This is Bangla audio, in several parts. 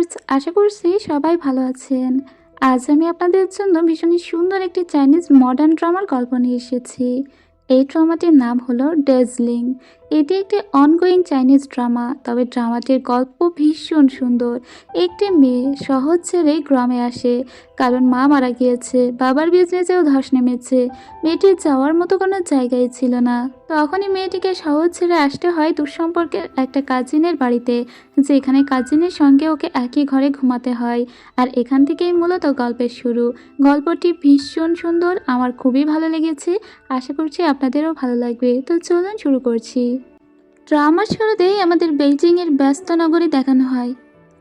ভিউয়ার্স, আশা করছি সবাই ভালো আছেন। আজ আমি আপনাদের জন্য ভীষণই সুন্দর একটি চাইনিজ মডার্ন ড্রামার গল্প নিয়ে এসেছি। এই ড্রামাটির নাম হলো ডেজলিং। এটি একটি অনগোয়িং চাইনিজ ড্রামা, তবে ড্রামাটির গল্প ভীষণ সুন্দর। একটি মেয়ে শহর ছেড়ে গ্রামে আসে, কারণ মা মারা গিয়েছে, বাবার বিজনেসেও ধস নেমেছে। মেয়েটির যাওয়ার মতো কোনো জায়গাই ছিল না। তখনই মেয়েটিকে শহর ছেড়ে আসতে হয় দুঃসম্পর্কের একটা কাজিনের বাড়িতে, যেখানে কাজিনের সঙ্গে ওকে একই ঘরে ঘুমাতে হয়। আর এখান থেকেই মূলত গল্পের শুরু। গল্পটি ভীষণ সুন্দর, আমার খুবই ভালো লেগেছে। আশা করছি আপনাদেরও ভালো লাগবে। তো চলুন শুরু করছি। ড্রামার শুরুতেই আমাদের বেইজিংয়ের ব্যস্ত নগরী দেখানো হয়।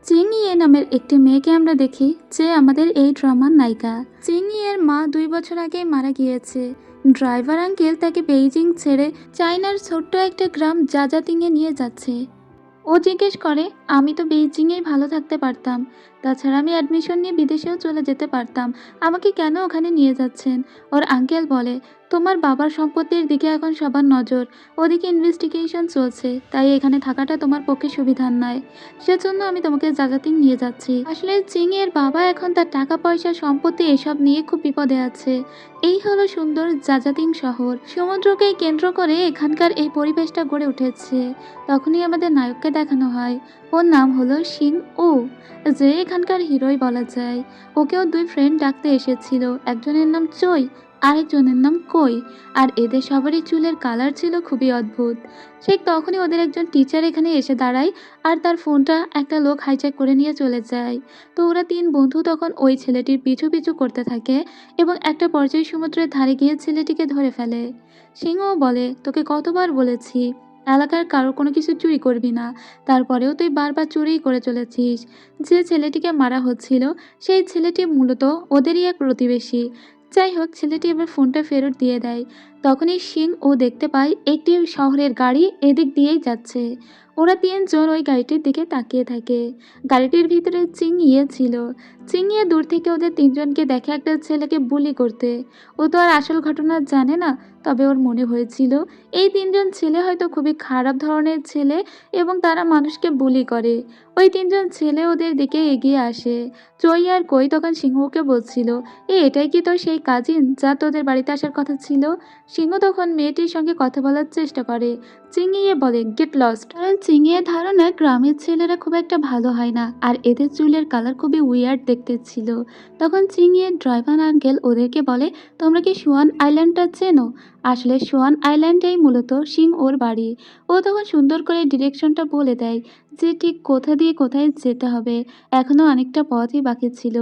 চিং ইয়ে নামের একটি মেয়েকে আমরা দেখি, যে আমাদের এই ড্রামার নায়িকা। চিং ইয়ের মা 2 বছর আগে মারা গিয়েছে। ড্রাইভার আঙ্কেল তাকে বেইজিং ছেড়ে চায়নার ছোট্ট একটা গ্রাম জাজাতিংয়ে নিয়ে যাচ্ছে। ও জিজ্ঞেস করে, আমি তো বেইজিংয়েই ভালো থাকতে পারতাম, তাছাড়া আমি অ্যাডমিশন নিয়ে বিদেশেও চলে যেতে পারতাম, আমাকে কেন ওখানে নিয়ে যাচ্ছেন? ওর আঙ্কেল বলে, তোমার বাবার সম্পত্তির দিকে এখন সবার নজর, ওদিকে ইনভেস্টিগেশন চলছে, তাই এখানে থাকাটা তোমার পক্ষে সুবিধার নয়, সেজন্য আমি তোমাকে জাজাতিং নিয়ে যাচ্ছি। আসলে চিং এর বাবা এখন তার টাকা পয়সা সম্পত্তি এসব নিয়ে খুব বিপদে আছে। এই হলো সুন্দর জাজাতিং শহর। সমুদ্রকে কেন্দ্র করে এখানকার এই পরিবেশটা গড়ে উঠেছে। তখনই আমাদের নায়ককে দেখানো হয়। ওর নাম হলো শিং ও, যে এখানকার হিরোই বলা যায়। ওকেও 2 ফ্রেন্ড ডাকতে এসেছিল, একজনের নাম চই, আরেকজনের নাম কই। আর এদের সবারই চুলের কালার ছিল খুবই অদ্ভুত। ঠিক তখনই ওদের একজন টিচার এখানে এসে দাঁড়ায়, আর তার ফোনটা একটা লোক হাইজ্যাক করে নিয়ে চলে যায়। তো ওরা 3 বন্ধু তখন ওই ছেলেটির পিছু পিছু করতে থাকে, এবং একটা পর্যায়ে সমুদ্রের ধারে গিয়ে ছেলেটিকে ধরে ফেলে। সিংহ বলে, তোকে কতবার বলেছি এলাকার কারোর কোনো কিছু চুরি করবি না, তারপরেও তুই বারবার চুরিই করে চলেছিস। যে ছেলেটিকে মারা হচ্ছিল, সেই ছেলেটি মূলত ওদেরই এক প্রতিবেশী। যাই হোক, ছেলেটি এবার ফোনটা ফেরত দিয়ে দেয়। তখনই সিং ও দেখতে পায় একটি শহরের গাড়ি এদিক দিয়েই যাচ্ছে। ওরা 3জন ওই গাড়িটির দিকে তাকিয়ে থাকে। গাড়িটির ভিতরে চিংইয়ে ছিল। চিংইয়ে দূর থেকে ওদের 3জনকে দেখে একটা ছেলেকে বুলি করতে। ও তো আর আসল ঘটনা জানে না, তবে ওর মনে হয়েছিল এই 3জন ছেলে হয়তো খুবই খারাপ ধরনের ছেলে, এবং তারা মানুষকে বুলি করে। ওই 3জন ছেলে ওদের দিকে এগিয়ে আসে। চই আর কই তখন সিংহকে বলছিল, এটাই কি তোর সেই কাজিন যা তোদের বাড়িতে আসার কথা ছিল? সিংহ তখন মেয়েটির সঙ্গে কথা বলার চেষ্টা করে। চিংইয়ে বলে, গেট লস্ট। কারণ চিংইয়ের ধারণা গ্রামের ছেলেরা খুব একটা ভালো হয় না, আর এদের চুলের কালার খুবই উইয়ার্ড দেখতে ছিল। তখন চিংইয়ের ড্রাইভার আঙ্কেল ওদেরকে বলে, তোমরা কি সুয়ান আইল্যান্ডটা চেনো? আসলে সুয়ান আইল্যান্ডেই মূলত সিং ওর বাড়ি। ও তখন সুন্দর করে ডিরেকশনটা বলে দেয়, যে ঠিক কোথা দিয়ে কোথায় যেতে হবে। এখনো অনেকটা পথই বাকি ছিল।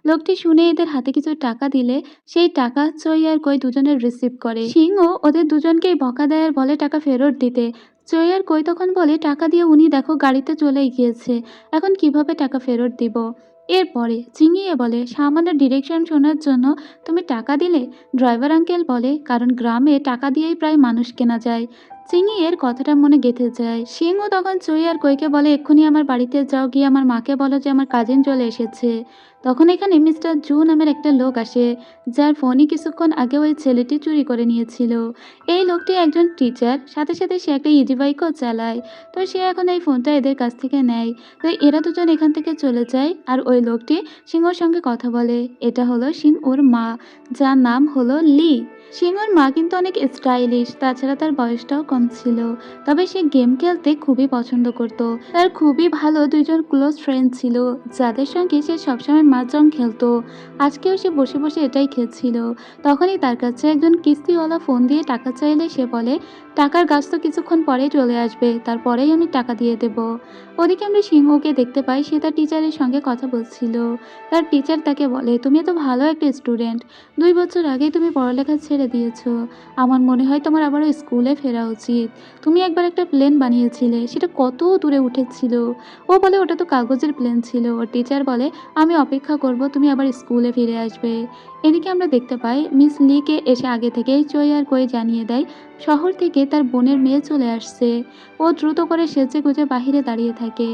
লোকটি শুনে এদের হাতে কিছু টাকা দিলে, সেই টাকা চই আর কই দুজনের রিসিভ করে। সিংহ ওদের দুজনকেই বকা দেয় আর বলে টাকা ফেরত দিতে। চই আর কই তখন বলে, টাকা দিয়ে উনি দেখো গাড়িতে চলেই গিয়েছে, এখন কিভাবে টাকা ফেরত দিব? এরপরে চিংড়িয়ে বলে, সামান্য ডিরেকশন শোনার জন্য তুমি টাকা দিলে? ড্রাইভার আঙ্কেল বলে, কারণ গ্রামে টাকা দিয়েই প্রায় মানুষ কেনা যায়। চিংড়িয়ের কথাটা মনে গেঁথে যায়। সিংহ তখন চই আর কইকে বলে, এক্ষুনি আমার বাড়িতে যাও, গিয়ে আমার মাকে বলো যে আমার কাজিন চলে এসেছে। তখন এখানে মিস্টার জু নামের একটা লোক আসে, যার ফোনই কিছুক্ষণ আগে ওই ছেলেটি চুরি করে নিয়েছিল। এই লোকটি একজন টিচার, সাথে সাথে সে একটা ইজি বাইকও চালায়। তো সে এখন এই ফোনটা এদের কাছ থেকে নেয়। তো এরা দুজন এখান থেকে চলে যায়, আর ওই লোকটি সিংহর সঙ্গে কথা বলে। এটা হলো সিং ওর মা, যার নাম হলো লি। সিংহর মা কিন্তু অনেক স্টাইলিশ, তাছাড়া তার বয়সটাও কম ছিল। তবে সে গেম খেলতে খুবই পছন্দ করত। তার খুবই ভালো 2জন ক্লোজ ফ্রেন্ড ছিল, যাদের সঙ্গে সে সবসময় মাহজং খেলতো। আজকেও সে বসে বসে এটাই খেলছিল। তখনই তার কাছে একজন কিস্তিওয়ালা ফোন দিয়ে টাকা চাইলে সে বলে, টাকার গাছ তো কিছুক্ষণ পরেই চলে আসবে, তারপরেই আমি টাকা দিয়ে দেব। ওদিকে আমরা সিংহকে দেখতে পাই, সে তার টিচারের সঙ্গে কথা বলছিল। তার টিচার তাকে বলে, তুমি তো ভালো একটা স্টুডেন্ট, 2 বছর আগেই তুমি পড়ালেখা ছেড়ে দিয়েছো। আমার মনে হয় তোমার আবারও স্কুলে ফেরা উচিত। তুমি একবার একটা প্লেন বানিয়েছিলে, সেটা কত দূরে উঠেছিল। ও বলে, ওটা তো কাগজের প্লেন ছিল। ওর টিচার বলে, আমি অপেক্ষা করব, তুমি আবার স্কুলে ফিরে আসবে। এদিকে আমরা দেখতে পাই মিস লিকে এসে আগে থেকেই চই আর কই জানিয়ে দেয়, শহর থেকে তার বোনের মেয়ে চলে আসছে। ও দ্রুত করে সেজে গুজে বাহিরে দাঁড়িয়ে থাকে।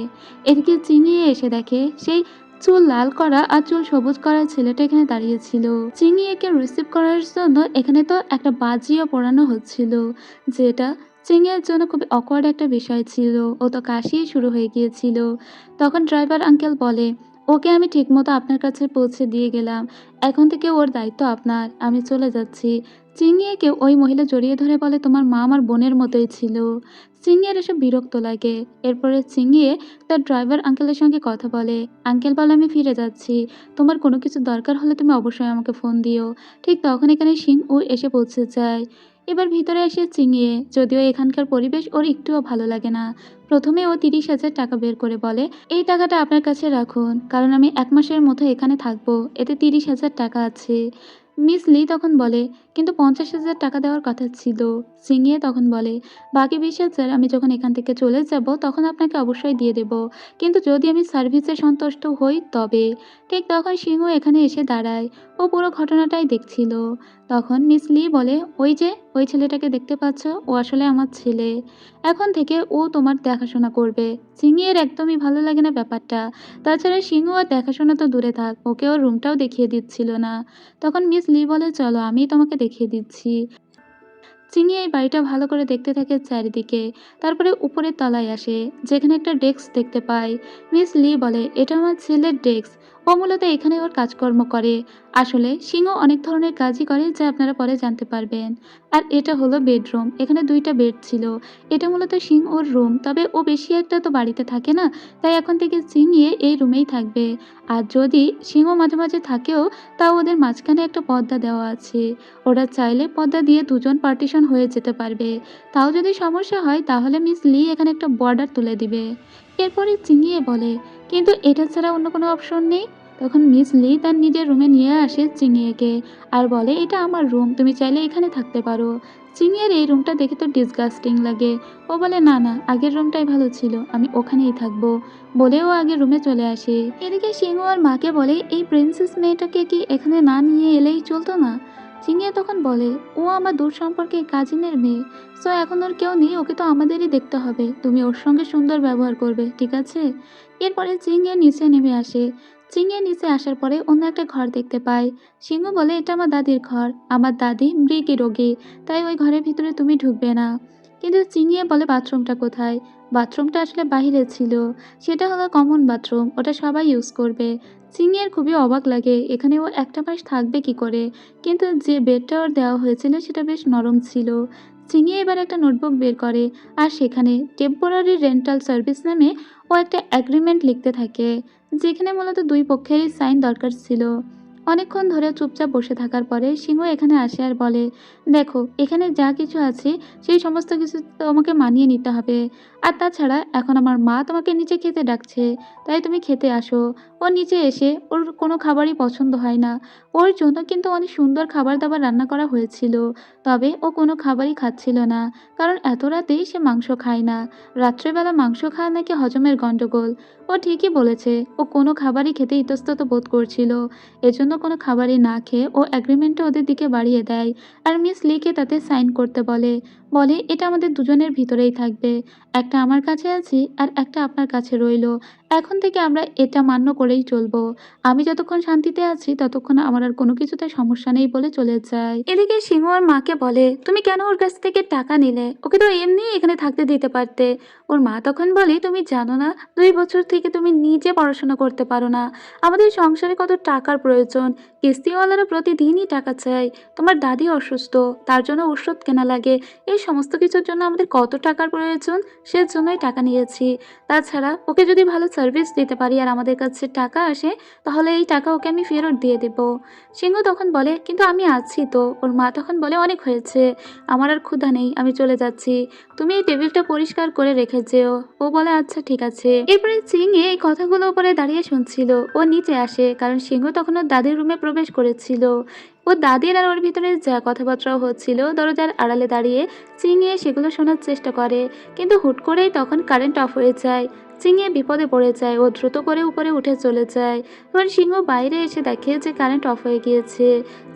এদিকে চিনিয়ে এসে দেখে সেই চুল লাল করা আর চুল সবুজ করা ছেলেটা এখানে দাঁড়িয়েছিল। চিংড়িকে রিসিভ করার জন্য এখানে তো একটা বাজিও পোড়ানো হচ্ছিল, যেটা চিংয়ের জন্য খুবই অকওয়ার্ড একটা বিষয় ছিল। ও তো কাশিই শুরু হয়ে গিয়েছিল। তখন ড্রাইভার আঙ্কেল বলে, "ওকে আমি ঠিকমতো আপনার কাছে পৌঁছে দিয়ে গেলাম। এখন থেকে ওর দায়িত্ব আপনার। আমি চলে যাচ্ছি।" চিংয়েকে ওই মহিলা জড়িয়ে ধরে বলে, "তোমার মা আমার বোনের মতোই ছিল।" চিংয়ের এসব বিরক্ত লাগে। এরপরে চিংয়ে তার ড্রাইভার আঙ্কেলের সঙ্গে কথা বলে। আঙ্কেল বলে, "আমি ফিরে যাচ্ছি। তোমার কোনো কিছু দরকার হলে তুমি অবশ্যই আমাকে ফোন দিও।" ঠিক তখন এখানে সিং-উ এসে পৌঁছে যায়। এবার ভিতরে এসে চিংয়ে, যদিও এখানকার পরিবেশ ওর একটুও ভালো লাগে না। প্রথমে ও ৩০,০০০ টাকা বের করে বলে, "এই টাকাটা আপনার কাছে রাখুন, কারণ আমি ১ মাসের মতো এখানে থাকবো। এতে ৩০,০০০ টাকা আছে।" মিস লি তখন বলে, "কিন্তু ৫০,০০০ টাকা দেওয়ার কথা ছিল।" চিংয়ে তখন বলে, "বাকি ২০,০০০ আমি যখন এখান থেকে চলে যাব তখন আপনাকে অবশ্যই দিয়ে দেব। কিন্তু যদি আমি সার্ভিসে সন্তুষ্ট হই তবে।" ঠিক তখন সিংহ এখানে এসে দাঁড়ায়। ও পুরো ঘটনাটাই দেখছিল। তখন মিস লি বলে, "ওই যে, ওই ছেলেটাকে দেখতে পাচ্ছ? ও আসলে আমার ছেলে। এখন থেকে ও তোমার দেখাশোনা করবে।" সিংহের একদমই ভালো লাগে না ব্যাপারটা। তাছাড়া সিংহ আর দেখাশোনা তো দূরে থাক, ওকে ওর রুমটাও দেখিয়ে দিচ্ছিল না। তখন মিস লি বলে, "চলো আমিই তোমাকে দেখিয়ে দিচ্ছি।" চিনি এই বাড়িটা ভালো করে দেখতে থাকে চারিদিকে। তারপরে উপরের তলায় আসে, যেখানে একটা ডেস্ক দেখতে পায়। মিস লি বলে, "এটা আমার ছেলের ডেস্ক। ও মূলত এখানে ওর কাজকর্ম করে।" আসলে সিংহ অনেক ধরনের কাজই করে, যা আপনারা পরে জানতে পারবেন। আর এটা হলো বেডরুম। এখানে ২টা বেড ছিল। এটা মূলত সিংহর রুম। তবে ও বেশি একটা তো বাড়িতে থাকে না। তাই এখন থেকে চিনিয়ে এই রুমেই থাকবে। আর যদি সিংহ মাঝে মাঝে থাকেও, তাও ওদের মাঝখানে একটা পর্দা দেওয়া আছে। ওরা চাইলে পর্দা দিয়ে দুজন পার্টিশন হয়ে যেতে পারবে। তাও যদি সমস্যা হয় তাহলে মিস লি এখানে একটা বর্ডার তুলে দিবে। এরপরে চিংড়িয়ে বলে, "কিন্তু এটা ছাড়া অন্য কোনো অপশন নেই?" তখন মিস লি তার নিজের রুমে নিয়ে আসে চিংড়িয়েকে আর বলে, "এটা আমার রুম, তুমি চাইলে এখানে থাকতে পারো।" চিংড়িয়ের এই রুমটা দেখে তো ডিসগাস্টিং লাগে। ও বলে, "না না, আগের রুমটাই ভালো ছিল, আমি ওখানেই থাকবো।" বলেও আগের রুমে চলে আসে। এদিকে সিংহ আর মাকে বলে, "এই প্রিন্সেস মেয়েটাকে কি এখানে না নিয়ে এলেই চলতো না?" চিনিয়া তখন বলে, "ও আমার দূর সম্পর্কে কাজিনের মেয়ে। সো এখন ওর কেউ নেই, ওকে তো আমাদেরই দেখতে হবে। তুমি ওর সঙ্গে সুন্দর ব্যবহার করবে, ঠিক আছে?" এরপরে চিংয়ে নিচে নেমে আসে। চিংয়ে নিচে আসার পরে অন্য একটা ঘর দেখতে পায়। সিংহ বলে, "এটা আমার দাদির ঘর। আমার দাদি মৃগী রোগী, তাই ওই ঘরের ভিতরে তুমি ঢুকবে না।" কিন্তু চিংয়ে বলে, "বাথরুমটা কোথায়?" বাথরুমটা আসলে বাহিরে ছিল। সেটা হলো কমন বাথরুম, ওটা সবাই ইউজ করবে। চিংয়ের খুবই অবাক লাগে, এখানে ও একটা মাস থাকবে কি করে। কিন্তু যে বেডটা ওর দেওয়া হয়েছিল সেটা বেশ নরম ছিল। চিনি এবার একটা নোটবুক বের করে আর সেখানে টেম্পোরারি রেন্টাল সার্ভিস নামে ও একটা অ্যাগ্রিমেন্ট লিখতে থাকে, যেখানে মূলত দুই পক্ষেরই সাইন দরকার ছিল। অনেকক্ষণ ধরে চুপচাপ বসে থাকার পরে সিংহ এখানে আসে আর বলে, "দেখো, এখানে যা কিছু আছে সেই সমস্ত কিছু তোমাকে মানিয়ে নিতে হবে। আর তাছাড়া এখন আমার মা তোমাকে নিচে খেতে ডাকছে, তাই তুমি খেতে আসো।" ও নিচে এসে ওর কোনো খাবারই পছন্দ হয় না। ওর জন্য কিন্তু অনেক সুন্দর খাবার-দাবার রান্না করা হয়েছিল। তবে ও কোনো খাবারই খাচ্ছিল না। কারণ এত রাতেই সে মাংস খায় না। রাত্রেবেলা মাংস খাওয়া নাকি হজমের গন্ডগোল। ও ঠিকই বলেছে। ও কোনো খাবারই খেতে ইতস্তত বোধ করছিল। এজন্য কোনো খাবারই না খেয়ে ও এগ্রিমেন্টটা ওদের দিকে বাড়িয়ে দেয়। আর মিস লিকে তাতে সাইন করতে বলে। বলে, "এটা আমাদের দুজনের ভিতরেই থাকবে। একটা আমার কাছে আছে আর একটা আপনার কাছে রইলো। এখন থেকে আমরা এটা মান্য করেই চলবো। আমি যতক্ষণ শান্তিতে আছি ততক্ষণ আমার আর কোনো কিছুতে সমস্যা নেই" বলে চলে যায়। এদিকে সিংহ আর মাকে বলে, "তুমি কেন ওর কাছ থেকে টাকা নিলে? ওকে তো এমনি এখানে থাকতে দিতে পারতে।" ওর মা তখন বলে, "তুমি জানো না, ২ বছর থেকে তুমি নিজে পড়াশোনা করতে পারো না। আমাদের সংসারে কত টাকার প্রয়োজন। কিস্তিওয়ালারা প্রতিদিনই টাকা চায়। তোমার দাদি অসুস্থ, তার জন্য ওষুধ কেনা লাগে। এই সমস্ত কিছুর জন্য আমাদের কত টাকার প্রয়োজন, সেজন্যই টাকা নিয়েছি। তাছাড়া ওকে যদি ভালো সার্ভিস দিতে পারি আর আমাদের কাছে টাকা আসে, তাহলে এই টাকা ওকে আমি ফেরত দিয়ে দেব।" সিংহ তখন বলে, "কিন্তু আমি আছি তো।" ওর মা তখন বলে, "অনেক হয়েছে, আমার আর ক্ষুধা নেই, আমি চলে যাচ্ছি। তুমি এই টেবিলটা পরিষ্কার করে রেখে যেও।" ও বলে, "আচ্ছা ঠিক আছে।" এরপরে চিংয়ে এই কথাগুলো উপরে দাঁড়িয়ে শুনছিল। ও নিচে আসে, কারণ সিংহ তখন ওর দাদির রুমে প্রবেশ করেছিল। ওর দাদির আর ওর ভিতরে যা কথাবার্তা হচ্ছিল দরজার আড়ালে দাঁড়িয়ে চিংয়ে সেগুলো শোনার চেষ্টা করে। কিন্তু হুট করেই তখন কারেন্ট অফ হয়ে যায়। চিঙে বিপদে পড়ে যায়। ও দ্রুত করে উপরে উঠে চলে যায়। এবার সিংহ বাইরে এসে দেখে যে কারেন্ট অফ হয়ে গিয়েছে।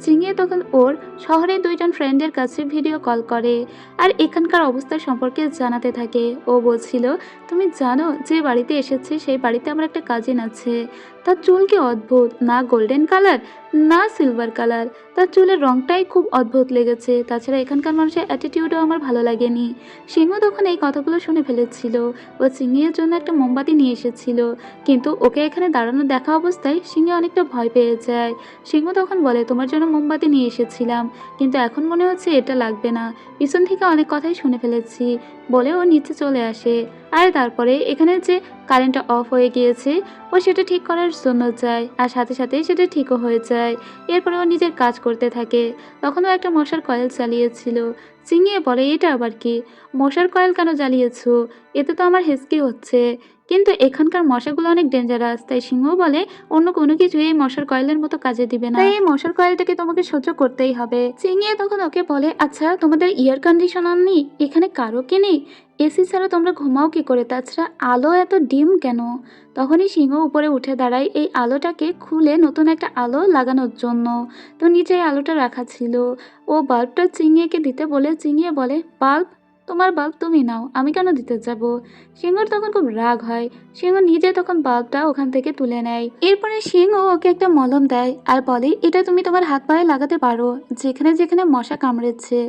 চিঙে তখন ওর শহরে 2জন ফ্রেন্ডের কাছে ভিডিও কল করে আর এখানকার অবস্থা সম্পর্কে জানাতে থাকে। ও বলছিল, তুমি জানো যে বাড়িতে এসেছে সেই বাড়িতে আমার একটা কাজিন আছে। তার চুল কি অদ্ভুত, না গোল্ডেন কালার না সিলভার কালার, তার চুলের রংটাই খুব অদ্ভুত লেগেছে। তাছাড়া এখানকার মানুষের অ্যাটিটিউডও আমার ভালো লাগেনি। সিংহ তখন এই কথাগুলো শুনে ফেলেছিল। ও চিংড়ির জন্য একটা মোমবাতি নিয়ে এসেছিল, কিন্তু ওকে এখানে দাঁড়ানো দেখা অবস্থায় সিংহ অনেকটা ভয় পেয়ে যায়। সিংহ তখন বলে, তোমার জন্য মোমবাতি নিয়ে এসেছিলাম, কিন্তু এখন মনে হচ্ছে এটা লাগবে না, পিছন থেকে অনেক কথাই শুনে ফেলেছি, বলে ও নিচে চলে আসে। আর তারপরে এখানে যে কারেন্টটা অফ হয়ে গিয়েছে ও সেটা ঠিক করার জন্য যায়, আর সাথে সাথে সেটা ঠিকও হয়ে যায়। এরপরে ও নিজের কাজ করতে থাকে। তখন ও একটা মশার কয়েল জ্বালিয়েছিল। চিঙিয়ে বলে, এটা আবার কি, মশার কয়েল কেন জ্বালিয়েছো? এতে তো আমার হেঁচকি হচ্ছে। কিন্তু এখানকার মশাগুলো অনেক ডেঞ্জারাস, তাই সিংহ বলে অন্য কোনো কিছু এই মশার কয়েলের মতো কাজে দিবে না, তাই এই মশার কয়েলটাকে তোমাকে সহ্য করতেই হবে। চিঙিয়ে তখন ওকে বলে, আচ্ছা তোমাদের এয়ার কন্ডিশনার নেই এখানে, কারো কি নেই? এসি ছাড়া তোমরা ঘুমাও কি করে? তাছাড়া আলো এত ডিম কেন? তখনই সিংহ উপরে উঠে দাঁড়ায় এই আলোটাকে খুলে নতুন একটা আলো লাগানোর জন্য। তো নিচে এই আলোটা রাখা ছিল। ও বাল্বটা চিংড়িকে দিতে বলে চিংড়িয়ে বলে, বাল্ব তোমার বাল্ব তুমি নাও, আমি কেন দিতে যাব? সিংহর তখন খুব রাগ হয়। সিংহ নিজে তখন বাল্বটা ওখান থেকে তুলে নেয়। এরপরে সিংহ ওকে একটা মলম দেয় আর বলে, এটা তুমি তোমার হাত পায়ে লাগাতে পারো, যেখানে যেখানে মশা কামড়েছে,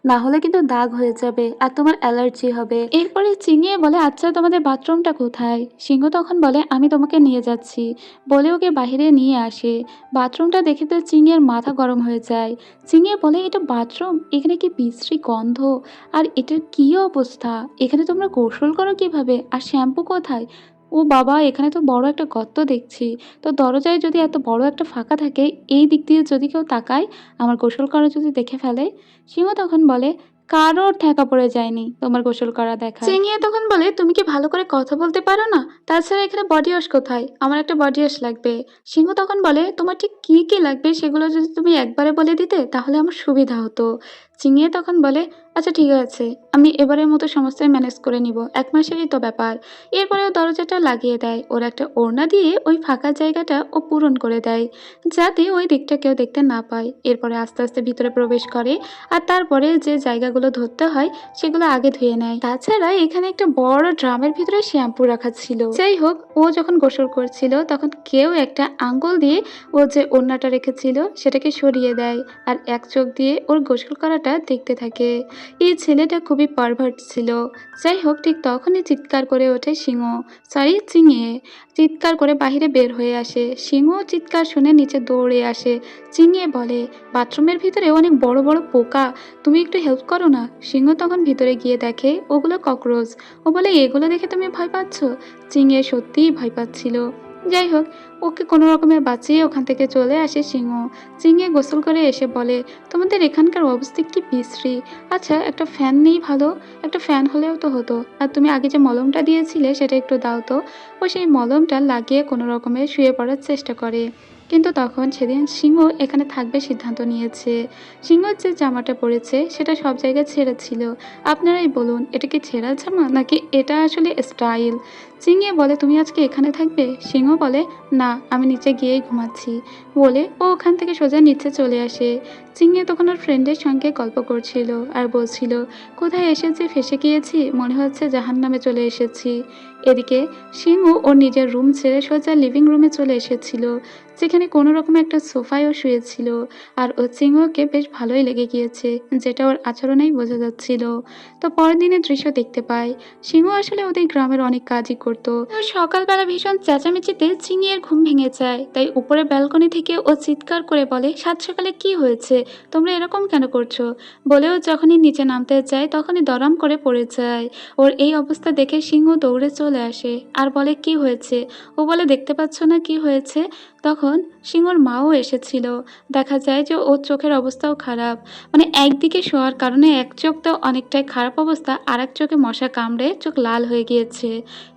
না হলে কিন্তু দাগ হয়ে যাবে আর তোমার অ্যালার্জি হবে। এরপরে চিনিয়ে বলে, আচ্ছা তোমাদের বাথরুমটা কোথায়? সিংহ তখন বলে, আমি তোমাকে নিয়ে যাচ্ছি, বলে ওকে বাইরে নিয়ে আসে। বাথরুমটা দেখে তো চিংড়ির মাথা গরম হয়ে যায়। চিংড়িয়ে বলে, এটা বাথরুম? এখানে কি বিশ্রী গন্ধ, আর এটার কি অবস্থা? এখানে তোমরা গোসল করো কিভাবে, আর শ্যাম্পু কোথায়? ও বাবা, এখানে তো বড় একটা গর্ত দেখছি। তো দরজায় যদি এত বড় একটা ফাঁকা থাকে, এই দিক দিয়ে যদি কেউ তাকায়, আমার গোসল করা যদি দেখে ফেলে? সিংহ তখন বলে, কারোর ঠেকা পড়ে যায়নি তোমার গোসল করা দেখা। চিংড়িয়ে তখন বলে, তুমি কি ভালো করে কথা বলতে পারো না? তাছাড়া এখানে বডি ওয়াশ কোথায়? আমার একটা বডি ওয়াশ লাগবে। সিংহ তখন বলে, তোমার ঠিক কি কি লাগবে সেগুলো যদি তুমি একবারে বলে দিতে তাহলে আমার সুবিধা হতো। চিংড়িয়ে তখন বলে, আচ্ছা ঠিক আছে, আমি এবারের মতো সমস্তই ম্যানেজ করে নিব, 1 মাসেরই তো ব্যাপার। এরপরে ও দরজাটা লাগিয়ে দেয়। ওর একটা ওড়না দিয়ে ওই ফাঁকা জায়গাটা ও পূরণ করে দেয়, যাতে ওই দিকটা কেউ দেখতে না পায়। এরপরে আস্তে আস্তে ভিতরে প্রবেশ করে, আর তারপরে যে জায়গাগুলো ধরতে হয় সেগুলো আগে ধুয়ে নেয়। তাছাড়া এখানে একটা বড় ড্রামের ভিতরে শ্যাম্পু রাখা ছিল। যাই হোক, ও যখন গোসল করছিল তখন কেউ একটা আঙ্গুল দিয়ে ও যে ওড়নাটা রেখেছিল সেটাকে সরিয়ে দেয়, আর এক চোখ দিয়ে ওর গোসল করাটা দেখতে থাকে। এই ছেলেটা খুবই পারভার্ট ছিল। যাই হোক, ঠিক তখনই চিৎকার করে ওঠে সিংহ, সরি চিঙিয়ে। চিৎকার করে বাহিরে বের হয়ে আসে। সিংহ চিৎকার শুনে নিচে দৌড়ে আসে। চিঙিয়ে বলে, বাথরুমের ভিতরে অনেক বড় বড় পোকা, তুমি একটু হেল্প করো না। সিংহ তখন ভিতরে গিয়ে দেখে ওগুলো ককরোচ। ও বলে, এগুলো দেখে তুমি ভয় পাচ্ছ? চিঙিয়ে সত্যিই ভয় পাচ্ছিল। যাই হোক, ওকে কোনো রকমে বাঁচিয়ে ওখান থেকে চলে আসে সিংহ। চিঙিয়ে গোসল করে এসে বলে, তোমাদের এখানকার অবস্থা কি বিশ্রী। আচ্ছা, একটা ফ্যান নেই ভালো? একটা ফ্যান হলেও তো হতো। আর তুমি আগে যে মলমটা দিয়েছিলে সেটা একটু দাও তো। ও সেই মলমটা লাগিয়ে কোনো রকমে শুয়ে পড়ার চেষ্টা করে, কিন্তু তখন সেদিন সিংহ এখানে থাকবে সিদ্ধান্ত নিয়েছে। সিংহ যে জামাটা পরেছে সেটা সব জায়গায় ছেঁড়া ছিল। আপনারাই বলুন, এটা কি ছেঁড়া জামা নাকি এটা আসলে স্টাইল? চিঙিয়ে বলে, তুমি আজকে এখানে থাকবে? সিংহ বলে, না, আমি নিচে গিয়েই ঘুমাচ্ছি, বলে ও ওখান থেকে সোজা নিচে চলে আসে। চিঙিয়ে তখন ওর ফ্রেন্ডের সঙ্গে গল্প করছিল আর বলছিল, কোথায় এসেছি, ফেসে গিয়েছি, মনে হচ্ছে জাহান্নামে চলে এসেছি। এদিকে সিংহ ওর নিজের রুম ছেড়ে সোজা লিভিং রুমে চলে এসেছিল, যেখানে কোনো রকম একটা সোফায়ও শুয়েছিল। আর ও সিংহকে বেশ ভালোই লেগে গিয়েছে, যেটা ওর আচরণেই বোঝা যাচ্ছিল। তো পরের দিনের দৃশ্য দেখতে পায়। সিংহ আসলে ওদের গ্রামের অনেক কাজই করতো। তো সকালবেলা ভীষণ চেঁচামেচিতে চিংড়ির ঘুম ভেঙে যায়, তাই উপরে ব্যালকনি থেকে ও চিৎকার করে বলে, সাত সকালে কি হয়েছে, তোমরা এরকম কেন করছো? বলেও যখনই নিচে নামতে যায় তখনই দরম করে পড়ে যায়। ওর এই অবস্থা দেখে সিংহ দৌড়ে চলে আসে আর বলে, কি হয়েছে? ও বলে, দেখতে পাচ্ছ না কি হয়েছে? তখন সিংহর মাও এসেছিল। দেখা যায় যে ওর চোখের অবস্থাও খারাপ, মানে একদিকে শোয়ার কারণে এক চোখ তো অনেকটাই খারাপ অবস্থা, আর এক চোখে মশা কামড়ে চোখ লাল হয়ে গিয়েছে,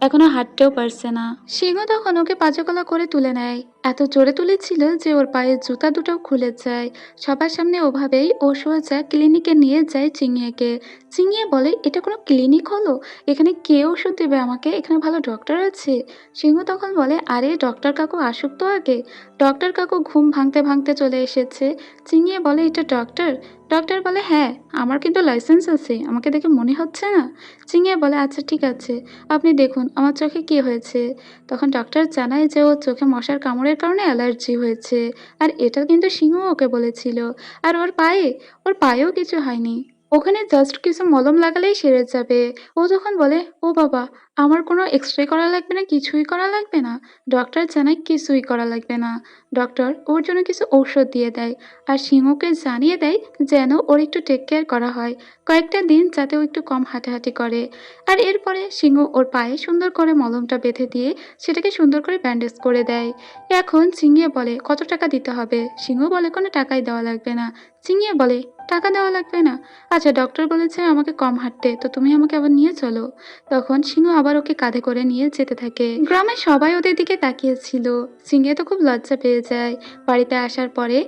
এখনো হাঁটতেও পারছে না। সিংহ তখন ওকে পাজকলা করে তুলে নেয় এত জোরে তুলেছিল যে ওর পায়ের জুতা দুটোও খুলে যায়। সবার সামনে ওভাবেই ও সোজা ক্লিনিকে নিয়ে যায় চিংড়িকে। চিংড়ি বলে, "এটা কোনো ক্লিনিক হলো? এখানে কে ওষুধ দেবে আমাকে? এখানে ভালো ডক্টর আছে?" সিংহ তখন বলে, "আরে ডক্টর কাকু আসুক তো আগে।" ডক্টর কাকু ঘুম ভাঙতে, ভাঙতে চলে এসেছে। চিংড়ি বলে, "এটা ডক্টর?" ডক্টর বলে, "হ্যাঁ, আমার কিন্তু লাইসেন্স আছে। আমাকে দেখে মনে হচ্ছে না?" চিংড়ি বলে, "আচ্ছা ঠিক আছে। আপনি দেখুন আমার চোখে কি হয়েছে?" তখন ডক্টর জানায় যে ওর চোখে মশার কামড়ের কারণে অ্যালার্জি হয়েছে। আর এটা কিন্তু সিংহ ওকে বলেছিল। আর ওর পায়েও কিছু হয়নি। ওখানে জাস্ট কিছু মলম লাগালেই সেরে যাবে। ও তখন বলে, "ও বাবা! আমার কোনো এক্স-রে করা লাগবে না, কিছুই করা লাগবে না?" ডক্টর জানায় কিছুই করা লাগবে না। ডক্টর ওর জন্য কিছু ঔষধ দিয়ে দেয়। আর সিংহকে জানিয়ে দেয় যেন ওর একটু টেক কেয়ার করা হয়। কয়েকটা দিন যাতে ও একটু কম হাঁটাহাঁটি করে। আর এরপরে সিংহ ওর পায়ে সুন্দর করে মলমটা বেঁধে দিয়ে সেটাকে সুন্দর করে ব্যান্ডেজ করে দেয়। এখন চিংড়িয়ে বলে, "কত টাকা দিতে হবে?" সিংহ বলে, "কোনো টাকাই দেওয়া লাগবে না।" চিংড়িয়ে বলে, "টাকা দেওয়া লাগবে না? আচ্ছা ডক্টর বলেছে আমাকে কম হাঁটতে, তো তুমি আমাকে আবার নিয়ে চলো।" তখন সিংহ আবার ওকে কাঁধে করে নিয়ে যেতে থাকে। গ্রামের সবাই ওদের দিকে তাকিয়েছিল। সিংহে তো খুব লজ্জা পেয়ে যায়। বাড়িতে আসার পরে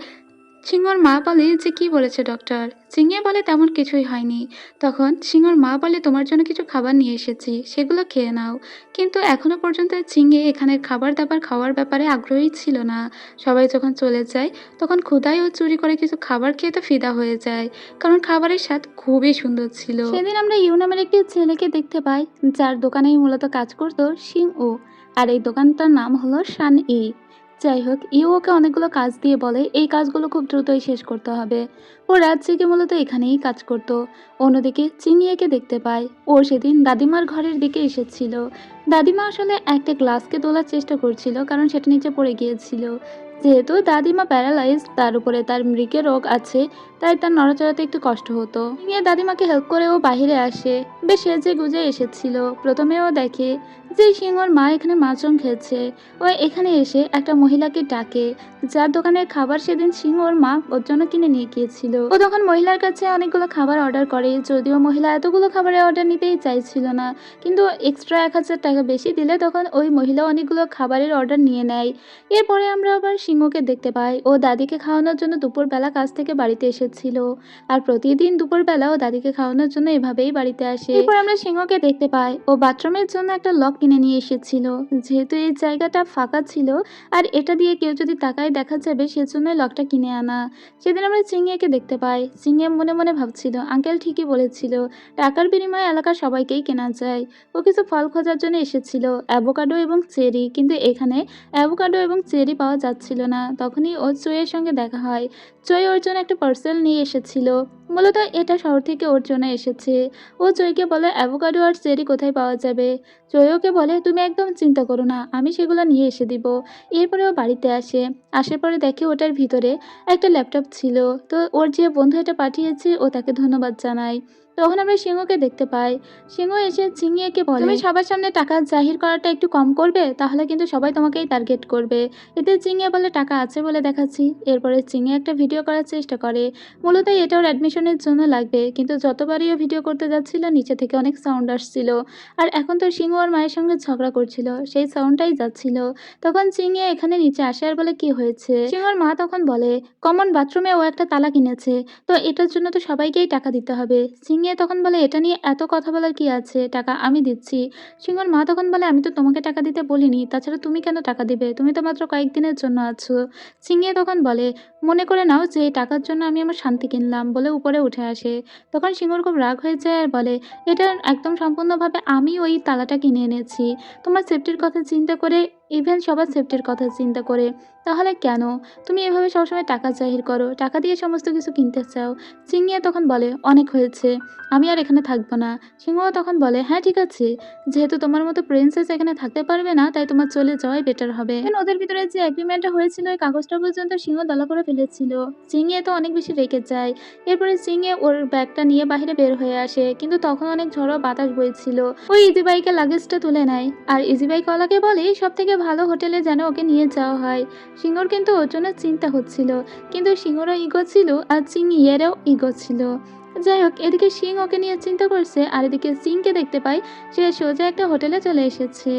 সিংহর মা বলে যে, "কি বলেছে ডক্টর?" চিংড়ি বলে, "তেমন কিছুই হয়নি।" তখন সিংহর মা বলে, "তোমার জন্য কিছু খাবার নিয়ে এসেছি, সেগুলো খেয়ে নাও।" কিন্তু এখনো পর্যন্ত চিংড়ি এখানের খাবার দাবার খাওয়ার ব্যাপারে আগ্রহী ছিল না। সবাই যখন চলে যায় তখন ক্ষুধায় ও চুরি করে কিছু খাবার খেয়ে তো ফিদা হয়ে যায়, কারণ খাবারের স্বাদ খুবই সুন্দর ছিল। সেদিন আমরা ইউ নামের একটি ছেলেকে দেখতে পাই, যার দোকানেই মূলত কাজ করতো সিংহ। আর এই দোকানটার নাম হলো শান ই। যাই হোক, ইউ ওকে অনেকগুলো কাজ দিয়ে বলে এই কাজগুলো খুব দ্রুতই শেষ করতে হবে। ও রাত জেগে মূলত এখানেই কাজ করত। অন্যদিকে চিংড়িকে দেখতে পায়, ও সেদিন দাদিমার ঘরের দিকে এসেছিল। দাদিমা আসলে একটা গ্লাসকে তোলার চেষ্টা করছিল, কারণ সেটা নিচে পড়ে গিয়েছিল। যেহেতু দাদিমা প্যারালাইজ, তার উপরে তার মৃগে রোগ আছে, তাই তার নড়াচড়াতে একটু কষ্ট হতো। চিংড়ি দাদিমাকে হেল্প করে ও বাহিরে আসে। বেশ সেজে গুজে এসেছিল। প্রথমে ও দেখে যে সিংহর মা এখানে মাছরং খেয়েছে। ও এখানে এসে একটা মহিলাকে ডাকে, যার দোকানের খাবার সেদিন সিংহ ওর মা ওর জন্য কিনে নিয়ে গিয়েছিল। ও তখন মহিলার কাছে অনেকগুলো খাবার অর্ডার করে, যদিও মহিলা এতগুলো খাবারের অর্ডার নিতেই চাইছিল না, কিন্তু এক্সট্রা 1,000 টাকা বেশি দিলে তখন ওই মহিলা অনেকগুলো খাবারের অর্ডার নিয়ে নেয়। এরপরে আমরা আবার সিংহকে দেখতে পাই, ও দাদিকে খাওয়ানোর জন্য দুপুরবেলা কাজ থেকে বাড়িতে এসেছিল। আর প্রতিদিন দুপুরবেলা ও দাদিকে খাওয়ানোর জন্য এভাবেই বাড়িতে আসে। এরপর আমরা সিংহকে দেখতে পাই, ও বাথরুমের জন্য একটা লক কিনে নিয়ে এসেছিল। যেহেতু এই জায়গাটা ফাঁকা ছিল আর এটা দিয়ে কেউ যদি তাকায় দেখা যাবে, সেজন্য লকটা কিনে আনা। সেদিন আমরা চিংড়িকে দেখতে পাই। চিংড়ি মনে মনে ভাবছিল, আঙ্কেল ঠিকই বলেছিল, টাকার বিনিময়ে এলাকার সবাইকেই কেনা যায়। ও কিছু ফল খোঁজার জন্য এসেছিল, অ্যাভোকাডো এবং চেরি, কিন্তু এখানে অ্যাভোকাডো এবং চেরি পাওয়া যাচ্ছিল না। তখনই ও চোয়ের সঙ্গে দেখা হয়। চই ওর জন্য একটা পার্সেল নিয়ে এসেছিল। মূলত এটা শহর থেকে ওর জন্য এসেছে। ও চইকে বলে অ্যাভোকাডো আর চেরি কোথায় পাওয়া যাবে। জয়কে বলে, "তুমি একদম চিন্তা করো না, আমি সেগুলো নিয়ে এসে দিব।" এরপরে ও বাড়িতে আসে। আসার পরে দেখে ওটার ভিতরে একটা ল্যাপটপ ছিল। তো ওর যে বন্ধু এটা পাঠিয়েছে, ও তাকে ধন্যবাদ জানায়। তখন আমরা সিংহকে দেখতে পাই। সিংহ এসে চিংড়িকে বলে, "তুমি সবার সামনে টাকা জাহির করাটা একটু কম করবে, তাহলে কিন্তু সবাই তোমাকেই টার্গেট করবে।" এতে চিংড়ি বলে, "টাকা আছে বলে দেখাচ্ছি।" এরপরে চিংড়ি একটা ভিডিও করার চেষ্টা করে। মূলত এটা ওর অ্যাডমিশনের জন্য লাগবে, কিন্তু যতবারই ও ভিডিও করতে যাচ্ছিল নিচে থেকে অনেক সাউন্ড আসছিল। আর এখন তো সিংহ ওর মায়ের সঙ্গে ঝগড়া করছিল, সেই সাউন্ডটাই যাচ্ছিল। তখন চিংড়ি এখানে নিচে আসে আর বলে, "কি হয়েছে?" সিংহর মা তখন বলে, "কমন বাথরুমে ও একটা তালা কিনেছে, তো এটার জন্য তো সবাইকেই টাকা দিতে হবে।" চিংড়ি তখন বলে, "এটা নিয়ে এত কথা বলার কি আছে, টাকা আমি দিচ্ছি।" সিংহর মা তখন বলে, "আমি তো তোমাকে টাকা দিতে বলিনি, তাছাড়া তুমি কেন টাকা দিবে? তুমি তো মাত্র কয়েকদিনের জন্য আছো।" চিংড়ি তখন বলে, "মনে করে নাও যে এই টাকার জন্য আমি আমার শান্তি কিনলাম", বলে উপরে উঠে আসে। তখন সিংহর খুব রাগ হয়ে যায় আর বলে, "এটা একদম সম্পূর্ণভাবে আমি ওই তালাটা কিনে এনেছি, তোমার সেফটির কথা চিন্তা করে, ইভেন সবার সেফটির কথা চিন্তা করে। তাহলে কেন তুমি এভাবে সবসময় টাকা জাহির করো, টাকা দিয়ে সমস্ত কিছু কিনতে চাও?" চিংড়ি তখন বলে, "অনেক হয়েছে, আমি আর এখানে থাকবো না।" সিংহ তখন বলে, "হ্যাঁ ঠিক আছে, যেহেতু তোমার মতো প্রিন্সেস এখানে থাকতে পারবে না, তাই তোমার চলে যাওয়াই বেটার হবে।" ওদের ভিতরে যে এগ্রিমেন্টটা হয়েছিল, ওই কাগজটা পর্যন্ত সিংহ দলা করে ফেলেছিল। চিংড়ি তো অনেক বেশি রেগে যায়। এরপরে চিংড়ি ওর ব্যাগটা নিয়ে বাইরে বের হয়ে আসে, কিন্তু তখন অনেক ঝড়ো বাতাস বইছিল। ওই ইজি বাইকে লাগেজটা তুলে নেয় আর ইজি বাইকওয়ালাকে বলে সব থেকে ভালো হোটেলে যেন ওকে নিয়ে যাওয়া হয়। সিংহর কিন্তু ওর জন্য চিন্তা হচ্ছিল, কিন্তু সিংহরও ইগো ছিল আর চিংড়িয়েরও ইগো ছিল। যাই হোক, এদিকে সিং ওকে নিয়ে চিন্তা করছে আর এদিকে সিংকে দেখতে পাই সে সোজা একটা হোটেলে চলে এসেছে।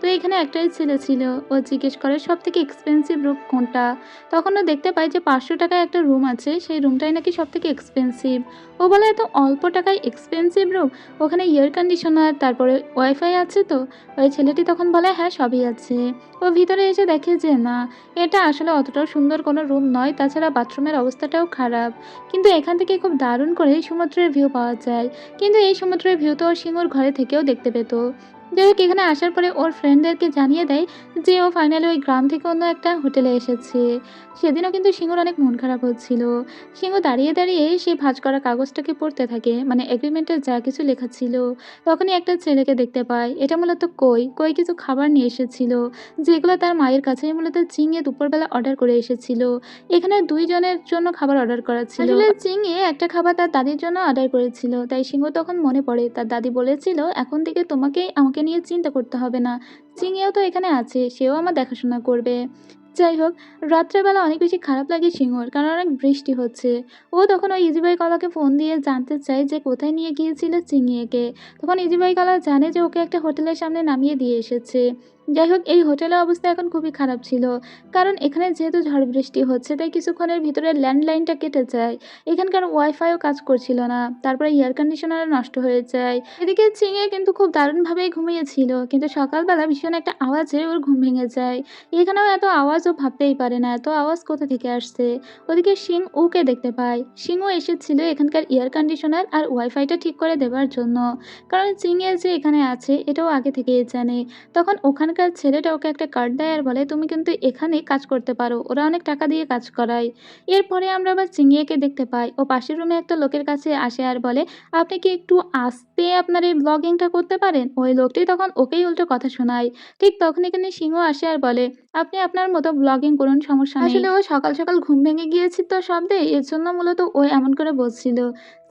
তো এখানে একটাই ছেলে ছিল। ও জিজ্ঞেস করে সব থেকে এক্সপেন্সিভ রুম কোনটা। তখন ও দেখতে পায় যে 500 টাকায় একটা রুম আছে, সেই রুমটাই নাকি সব থেকে এক্সপেন্সিভ। ও বলে এত অল্প টাকায় এক্সপেন্সিভ রুম, ওখানে এয়ার কন্ডিশনার তারপরে ওয়াইফাই আছে তো। ওই ছেলেটি তখন বলে হ্যাঁ সবই আছে। ও ভিতরে এসে দেখে যে না, এটা আসলে অতটাও সুন্দর কোনো রুম নয়, তাছাড়া বাথরুমের অবস্থাটাও খারাপ। কিন্তু এখান থেকে খুব দারুণ করে সমুদ্রের ভিউ পাওয়া যায়। কিন্তু এই সমুদ্রের ভিউ তো সিংহর ঘরে থেকেও দেখতে পেত। যাই হোক, এখানে আসার পরে ওর ফ্রেন্ডদেরকে জানিয়ে দেয় যে ও ফাইনালি ওই গ্রাম থেকে অন্য একটা হোটেলে এসেছে। সেদিনও কিন্তু সিংহর অনেক মন খারাপ হচ্ছিল। সিংহ দাঁড়িয়ে দাঁড়িয়ে সেই ভাঁজ করা কাগজটাকে পড়তে থাকে, মানে এগ্রিমেন্টে যা কিছু লেখা ছিল। তখনই একটা ছেলেকে দেখতে পায়, এটা মূলত কই কই কিছু খাবার নিয়ে এসেছিল, যেগুলো তার মায়ের কাছে মূলত চিংয়ে দুপুরবেলা অর্ডার করে এসেছিল। এখানে 2 জনের জন্য খাবার অর্ডার করা ছিল। আসলে চিংয়ে একটা খাবার তার দাদির জন্য অর্ডার করেছিল, তাই সিংহ তখন মনে পড়ে তার দাদি বলেছিল এখন থেকে তোমাকেই আমাকে নিয়ে চিন্তা করতে হবে না, চিংয়েও তো এখানে আছে, সেও আমার দেখাশোনা করবে। যাই হোক, রাত্রেবেলা অনেক বেশি খারাপ লাগে সিংহর, কারণ অনেক বৃষ্টি হচ্ছে। ও তখন ওই ইজিবাই কলাকে ফোন দিয়ে জানতে চায় যে কোথায় নিয়ে গিয়েছিল চিংড়িকে। তখন ইজিবাই কলা জানে যে ওকে একটা হোটেলের সামনে নামিয়ে দিয়ে এসেছে। যাই হোক, এই হোটেলের অবস্থা এখন খুবই খারাপ ছিল, কারণ এখানে যেহেতু ঝড় বৃষ্টি হচ্ছে তাই কিছুক্ষণের ভিতরে ল্যান্ডলাইনটা কেটে যায়। এখানকার ওয়াইফাইও কাজ করছিল না, তারপরে এয়ার কন্ডিশনারও নষ্ট হয়ে যায়। এদিকে চিংড়ি কিন্তু খুব দারুণভাবেই ঘুমিয়েছিল, কিন্তু সকালবেলা ভীষণ একটা আওয়াজে ওর ঘুম ভেঙে যায়। এখানেও এত আওয়াজ ও ভাবতেই পারে না এত আওয়াজ কোথা থেকে আসছে। ওদিকে সিং ওকে দেখতে পায়, সিংও এসেছিল এখানকার এয়ার কন্ডিশনার আর ওয়াইফাইটা ঠিক করে দেওয়ার জন্য, কারণ চিংয়ের যে এখানে আছে এটাও আগে থেকেই জানে। তখন ওখানকার ছেলেটা ওকে একটা কার্ড দেয় আর বলে তুমি কিন্তু এখানে কাজ করতে পারো, ওরা অনেক টাকা দিয়ে কাজ করায়। এরপরে আমরা আবার চিংড়িকে দেখতে পাই, ও পাশের রুমে একটা লোকের কাছে আসে আর বলে আপনি কি একটু আস্তে আপনার এই ব্লগিংটা করতে পারেন। ওই লোকটি তখন ওকেই উল্টো কথা শোনায়। ঠিক তখন এখানে সিংহ আসে আর বলে আপনি আপনার মতো ব্লগিং করুন, সমস্যা নেই। আসলে ও সকাল সকাল ঘুম ভেঙে গিয়েছে তো শব্দে, এর জন্য মূলত ও এমন করে বলছিল।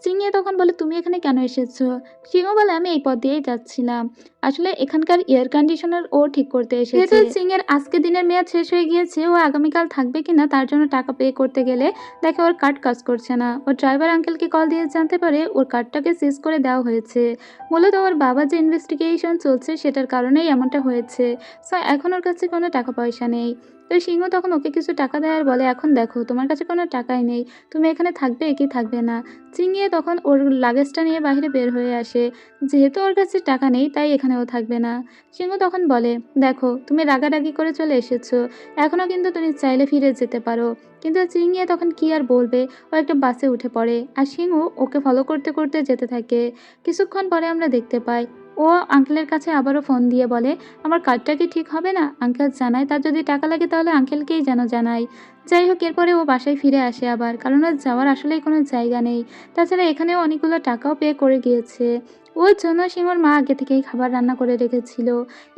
চিংড়ি তখন বলে তুমি এখানে কেন এসেছো। সিংহ বলে আমি এই পথ দিয়েই যাচ্ছিলাম, আসলে এখানকার এয়ার কন্ডিশনার ও ঠিক করতে এসেছে। যেহেতু চিংয়ের আজকে দিনের মেয়াদ শেষ হয়ে গিয়েছে, ও আগামীকাল থাকবে কিনা তার জন্য টাকা পে করতে গেলে দেখে ওর কার্ড কাজ করছে না। ওর ড্রাইভার আঙ্কেলকে কল দিয়ে জানতে পারে ওর কার্ডটাকে সিজ করে দেওয়া হয়েছে। মূলত ওর বাবার যে ইনভেস্টিগেশন চলছে সেটার কারণেই এমনটা হয়েছে। সো এখন ওর কাছে কোনো টাকা পয়সা নেই। তো সিংহ তখন ওকে কিছু টাকা দেয় আর বলে এখন দেখো তোমার কাছে কোনো টাকাই নেই, তুমি এখানে থাকবে কি থাকবে না। চিংড়ি তখন ওর লাগেজটা নিয়ে বাইরে বের হয়ে আসে। যেহেতু ওর কাছে টাকা নেই তাই এখানেও থাকবে না। সিংহ তখন বলে দেখো তুমি রাগারাগি করে চলে এসেছো, এখনও কিন্তু তুমি চাইলে ফিরে যেতে পারো। কিন্তু চিংড়ি তখন কি আর বলবে, ও একটা বাসে উঠে পড়ে আর সিংহ ওকে ফলো করতে করতে যেতে থাকে। কিছুক্ষণ পরে আমরা দেখতে পাই ও আঙ্কেলের কাছে আবারও ফোন দিয়ে বলে আমার কার্ডটা কি ঠিক হবে না। আঙ্কেল জানায় তার যদি টাকা লাগে তাহলে আঙ্কেলকেই যেন জানাই। যাই হোক, এরপরে ও বাসায় ফিরে আসে আবার, কারণ ওর যাওয়ার আসলেই কোনো জায়গা নেই। তাছাড়া এখানেও অনেকগুলো টাকাও পে করে গিয়েছে। ওর জন্য সিংহর মা আগে থেকেই খাবার রান্না করে রেখেছিল।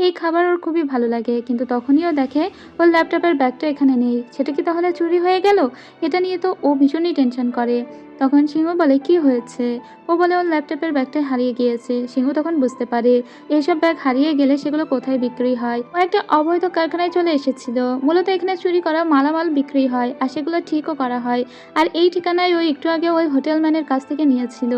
এই খাবার ওর খুবই ভালো লাগে, কিন্তু তখনই ও দেখে ওর ল্যাপটপের ব্যাগটা এখানে নেই। সেটা কি তাহলে চুরি হয়ে গেল? এটা নিয়ে তো ও ভীষণই টেনশন করে। তখন সিংহ বলে কি হয়েছে। ও বলে ওর ল্যাপটপের ব্যাগটা হারিয়ে গিয়েছে। সিংহ তখন বুঝতে পারে এইসব ব্যাগ হারিয়ে গেলে সেগুলো কোথায় বিক্রি হয়। ও একটা অবৈধ কারখানায় চলে এসেছিল, মূলত এখানে চুরি করা মালামাল বিক্রি হয় আর সেগুলো ঠিকও করা হয়। আর এই ঠিকানায় ওই একটু আগে ওই হোটেল ম্যানের কাছ থেকে নিয়েছিল।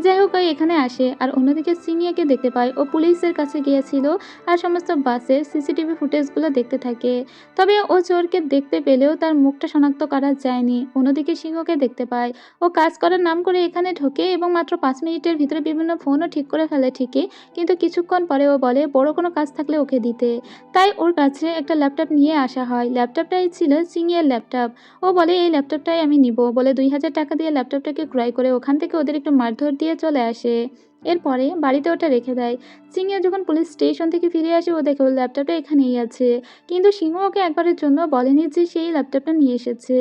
যাই হোক, ওই এখানে আসে আর অন্যদিকে সিনিয়াকে দেখতে পায় ও পুলিশের কাছে গিয়েছিল আর সমস্ত বাসের সিসিটিভি ফুটেজগুলো দেখতে থাকে। তবে ও চোরকে দেখতে পেলেও তার মুখটা শনাক্ত করা যায়নি। অন্যদিকে সিংহকে দেখতে পায়, ও কাজ করার নাম করে এখানে ঢোকে এবং মাত্র 5 মিনিটের ভিতরে বিভিন্ন ফোনও ঠিক করে ফেলে ঠিকই, কিন্তু কিছুক্ষণ পরে ও বলে বড় কোনো কাজ থাকলে ওকে দিতে। তাই ওর কাছে একটা ল্যাপটপ নিয়ে আসা হয়। ল্যাপটপটাই ছিল সিংয়ের ল্যাপটপ। ও বলে এই ল্যাপটপটাই আমি নিব বলে 2000 টাকা দিয়ে ল্যাপটপটাকে ক্রয় করে ওখান থেকে ওদের একটু মারধর দিয়ে চলে আসে। এরপরে বাড়িতে ওটা রেখে দেয়। সিংহ যখন পুলিশ স্টেশন থেকে ফিরে আসে ও দেখে ওর ল্যাপটপটা এখানেই আছে, কিন্তু সিংহ ওকে একবারের জন্য বলেনি যে সেই ল্যাপটপটা নিয়ে এসেছে।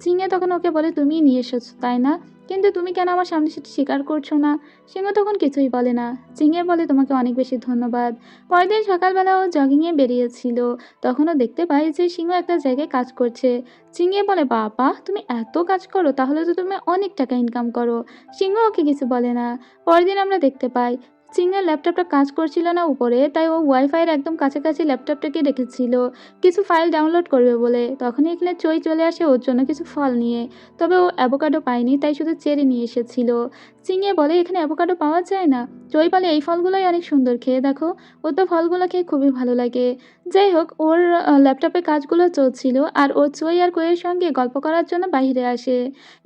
সিংহ তখন ওকে বলে তুমিই নিয়ে এসেছো তাই না, কিন্তু তুমি কেন আমার সামনে সেটা স্বীকার করছো না। সিংহ তখন কিছুই বলে না। সিংহে বলে তোমাকে অনেক বেশি ধন্যবাদ। পরের দিন সকালবেলা ও জগিংয়ে বেরিয়েছিল, তখনও দেখতে পাই যে সিংহ একটা জায়গায় কাজ করছে। সিংহে বলে বাবা তুমি এত কাজ করো, তাহলে তো তুমি অনেক টাকা ইনকাম করো। সিংহ ওকে কিছু বলে না। পরের দিন আমরা দেখতে পাই সিংহের ল্যাপটপটা কাজ করছিল না উপরে, তাই ও ওয়াইফাইয়ের একদম কাছাকাছি ল্যাপটপটাকে রেখেছিল কিছু ফাইল ডাউনলোড করবে বলে। তখনই এখানে চই চলে আসে ওর জন্য কিছু ফল নিয়ে। তবে ও অ্যাভোকাডো পায়নি, তাই শুধু চেরি নিয়ে এসেছিল। চিঙিয়ে বলে, এখানে অ্যাভোকাডো পাওয়া যায় না? জয় বলে, এই ফলগুলোই অনেক সুন্দর, খেয়ে দেখো। ওর তো ফলগুলো খেয়ে খুবই ভালো লাগে। যাই হোক, ওর ল্যাপটপে কাজগুলো চলছিল আর ও চই আর কোয়ের সঙ্গে গল্প করার জন্য বাইরে আসে।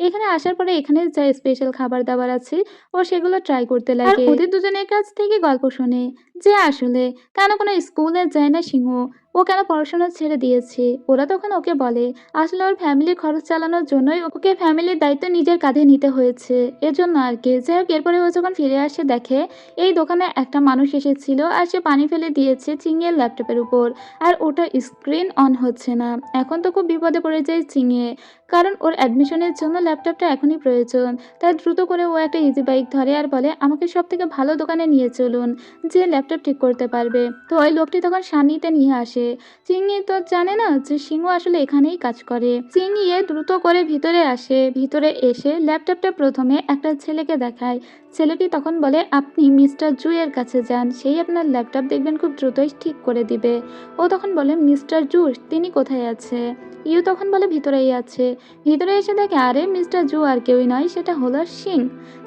এখানে আসার পরে এখানে যা স্পেশাল খাবার দাবার আছে ও সেগুলো ট্রাই করতে লাগে। ওদের দুজনের কাছ থেকে গল্প শোনে যে আসলে কেন কোনো স্কুলে যায় না সিংহ, ও কেন পড়াশোনা ছেড়ে দিয়েছে। ওরা তখন ওকে বলে আসলে ওর ফ্যামিলির খরচ চালানোর জন্যই ওকে ফ্যামিলির দায়িত্ব নিজের কাঁধে নিতে হয়েছে, এজন্য আর কি। যাই হোক, এরপরে ও যখন ফিরে আসে দেখে এই দোকানে একটা মানুষ এসেছিল আর সে পানি ফেলে দিয়েছে চিংয়ের ল্যাপটপের উপর, আর ওটা স্ক্রিন অন হচ্ছে না। এখন তো খুব বিপদে পড়ে যায় চিংয়ে, কারণ ওর অ্যাডমিশনের জন্য ল্যাপটপটা এখনই প্রয়োজন। তাই দ্রুত করে ও একটা ইজি বাইক ধরে আর বলে, আমাকে সব থেকে ভালো দোকানে নিয়ে চলুন যে ল্যাপটপ ঠিক করতে পারবে। তো ওই লোকটি তখন সানিতে নিয়ে আসে। চিংড়ি তো জানে না যে সিংহ আসলে এখানেই কাজ করে। চিংড়িয়ে দ্রুত করে ভিতরে আসে। ভিতরে এসে ল্যাপটপটা প্রথমে একটা ছেলেকে দেখায়। ছেলেটি তখন বলে, আপনি মিস্টার জুয়ের কাছে যান, সেই আপনার ল্যাপটপ দেখবেন খুব দ্রুতই ঠিক করে দিবে। ও তখন বলে, মিস্টার জু তিনি কোথায় আছে? ইউ তখন বলে, ভিতরেই আছে। ভিতরে এসে দেখে আরে মিস্টার জু আর কেউই নয়, সেটা হলো সিং।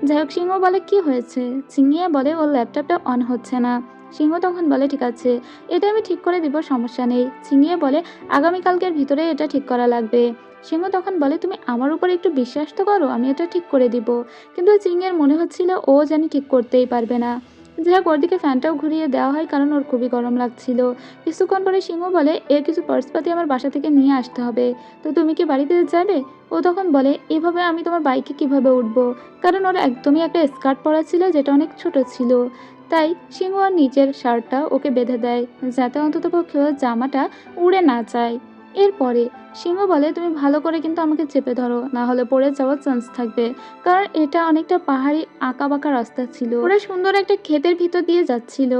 যাই হোক, সিংহ বলে, কি হয়েছে? চিংড়িয়ে বলে, ওর ল্যাপটপটা অন হচ্ছে না। সিংহ তখন বলে, ঠিক আছে, এটা আমি ঠিক করে দিব, সমস্যা নেই। চিংড়িয়ে বলে, আগামীকালকের ভিতরে এটা ঠিক করা লাগবে। সিংহ তখন বলে, তুমি আমার উপর একটু বিশ্বাস তো করো, আমি এটা ঠিক করে দিব। কিন্তু চিংড়ির মনে হচ্ছিল ও জানি ঠিক করতেই পারবে না। যাই হোক, ওর দিকে ফ্যানটাও ঘুরিয়ে দেওয়া হয় কারণ ওর খুবই গরম লাগছিল। কিছুক্ষণ পরে সিংহ বলে, এর কিছু পার্সপাতি আমার বাসা থেকে নিয়ে আসতে হবে, তো তুমি কি বাড়িতে যাবে? ও তখন বলে, এভাবে আমি তোমার বাইকে কিভাবে উঠবো? কারণ ওর একদমই একটা স্কার্ট পরা ছিল যেটা অনেক ছোট ছিল। তাই সিংহ আর নিচের শার্টটা ওকে বেঁধে দেয় যাতে অন্ততপক্ষে ওর জামাটা উড়ে না যায়। এরপরে সিংহ বলে, তুমি ভালো করে কিন্তু আমাকে চেপে ধরো, না হলে পড়ে যাওয়ার চান্স থাকবে। কারণ এটা অনেকটা পাহাড়ি আঁকা বাঁকা রাস্তা ছিল। ওরা সুন্দর একটা ক্ষেতের ভিতর দিয়ে যাচ্ছিল,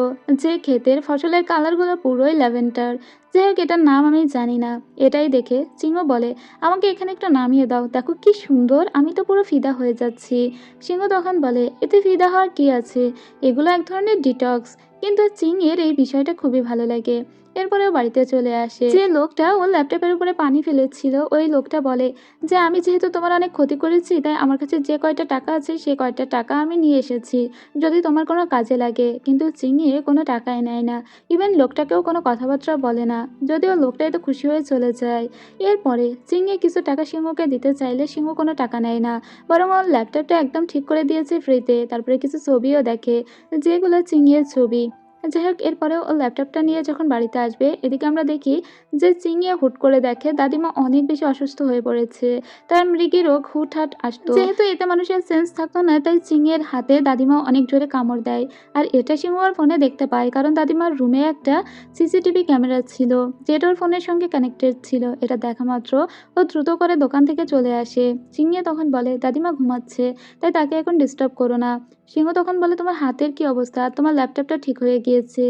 যে ক্ষেতের ফসলের কালারগুলো পুরোই ল্যাভেন্ডার। যাই হোক, এটার নাম আমি জানি না। এটাই দেখে সিংহ বলে, আমাকে এখানে একটা নামিয়ে দাও, দেখো কি সুন্দর, আমি তো পুরো ফিদা হয়ে যাচ্ছি। সিংহ তখন বলে, এতে ফিদা হওয়ার কি আছে, এগুলো এক ধরনের ডিটক্স। কিন্তু চিংয়ের এই বিষয়টা খুবই ভালো লাগে। এরপরেও বাড়িতে চলে আসে। যে লোকটা ওর ল্যাপটপের উপরে পানি ফেলেছিল ওই লোকটা বলে যে, আমি যেহেতু তোমার অনেক ক্ষতি করেছি তাই আমার কাছে যে কয়টা টাকা আছে সে কয়টা টাকা আমি নিয়ে এসেছি, যদি তোমার কোনো কাজে লাগে। কিন্তু চিংয়ে কোনো টাকাই নেয় না, ইভেন লোকটাকেও কোনো কথাবার্তা বলে না, যদিও লোকটা এত খুশি হয়ে চলে যায়। এরপরে চিংয়ে কিছু টাকা সিংহকে দিতে চাইলে সিংহ কোনো টাকা নেয় না, বরং ওর ল্যাপটপটা একদম ঠিক করে দিয়েছে ফ্রিতে। তারপরে কিছু ছবিও দেখে, যেগুলো চিংয়ের ছবি। যাই হোক, এরপরেও ও ল্যাপটপটা নিয়ে যখন বাড়িতে আসবে এদিকে আমরা দেখি যে চিংয়ে হুট করে দেখে দাদিমা অনেক বেশি অসুস্থ হয়ে পড়েছে। তার মৃগী রোগ হুটহাট আসতো, যেহেতু এতে মানুষের সেন্স থাকতো না তাই চিংয়ের হাতে দাদিমা অনেক জোরে কামড় দেয়। আর এটা সিংহ ওর ফোনে দেখতে পায় কারণ দাদিমার রুমে একটা সিসিটিভি ক্যামেরা ছিল যেটা ওর ফোনের সঙ্গে কানেক্টেড ছিল। এটা দেখা মাত্র ও দ্রুত করে দোকান থেকে চলে আসে। চিংয়ে তখন বলে, দাদিমা ঘুমাচ্ছে তাই তাকে এখন ডিস্টার্ব করো না। সিংহ তখন বলে, তোমার হাতের কি অবস্থা? তোমার ল্যাপটপটা ঠিক হয়ে গিয়েছে।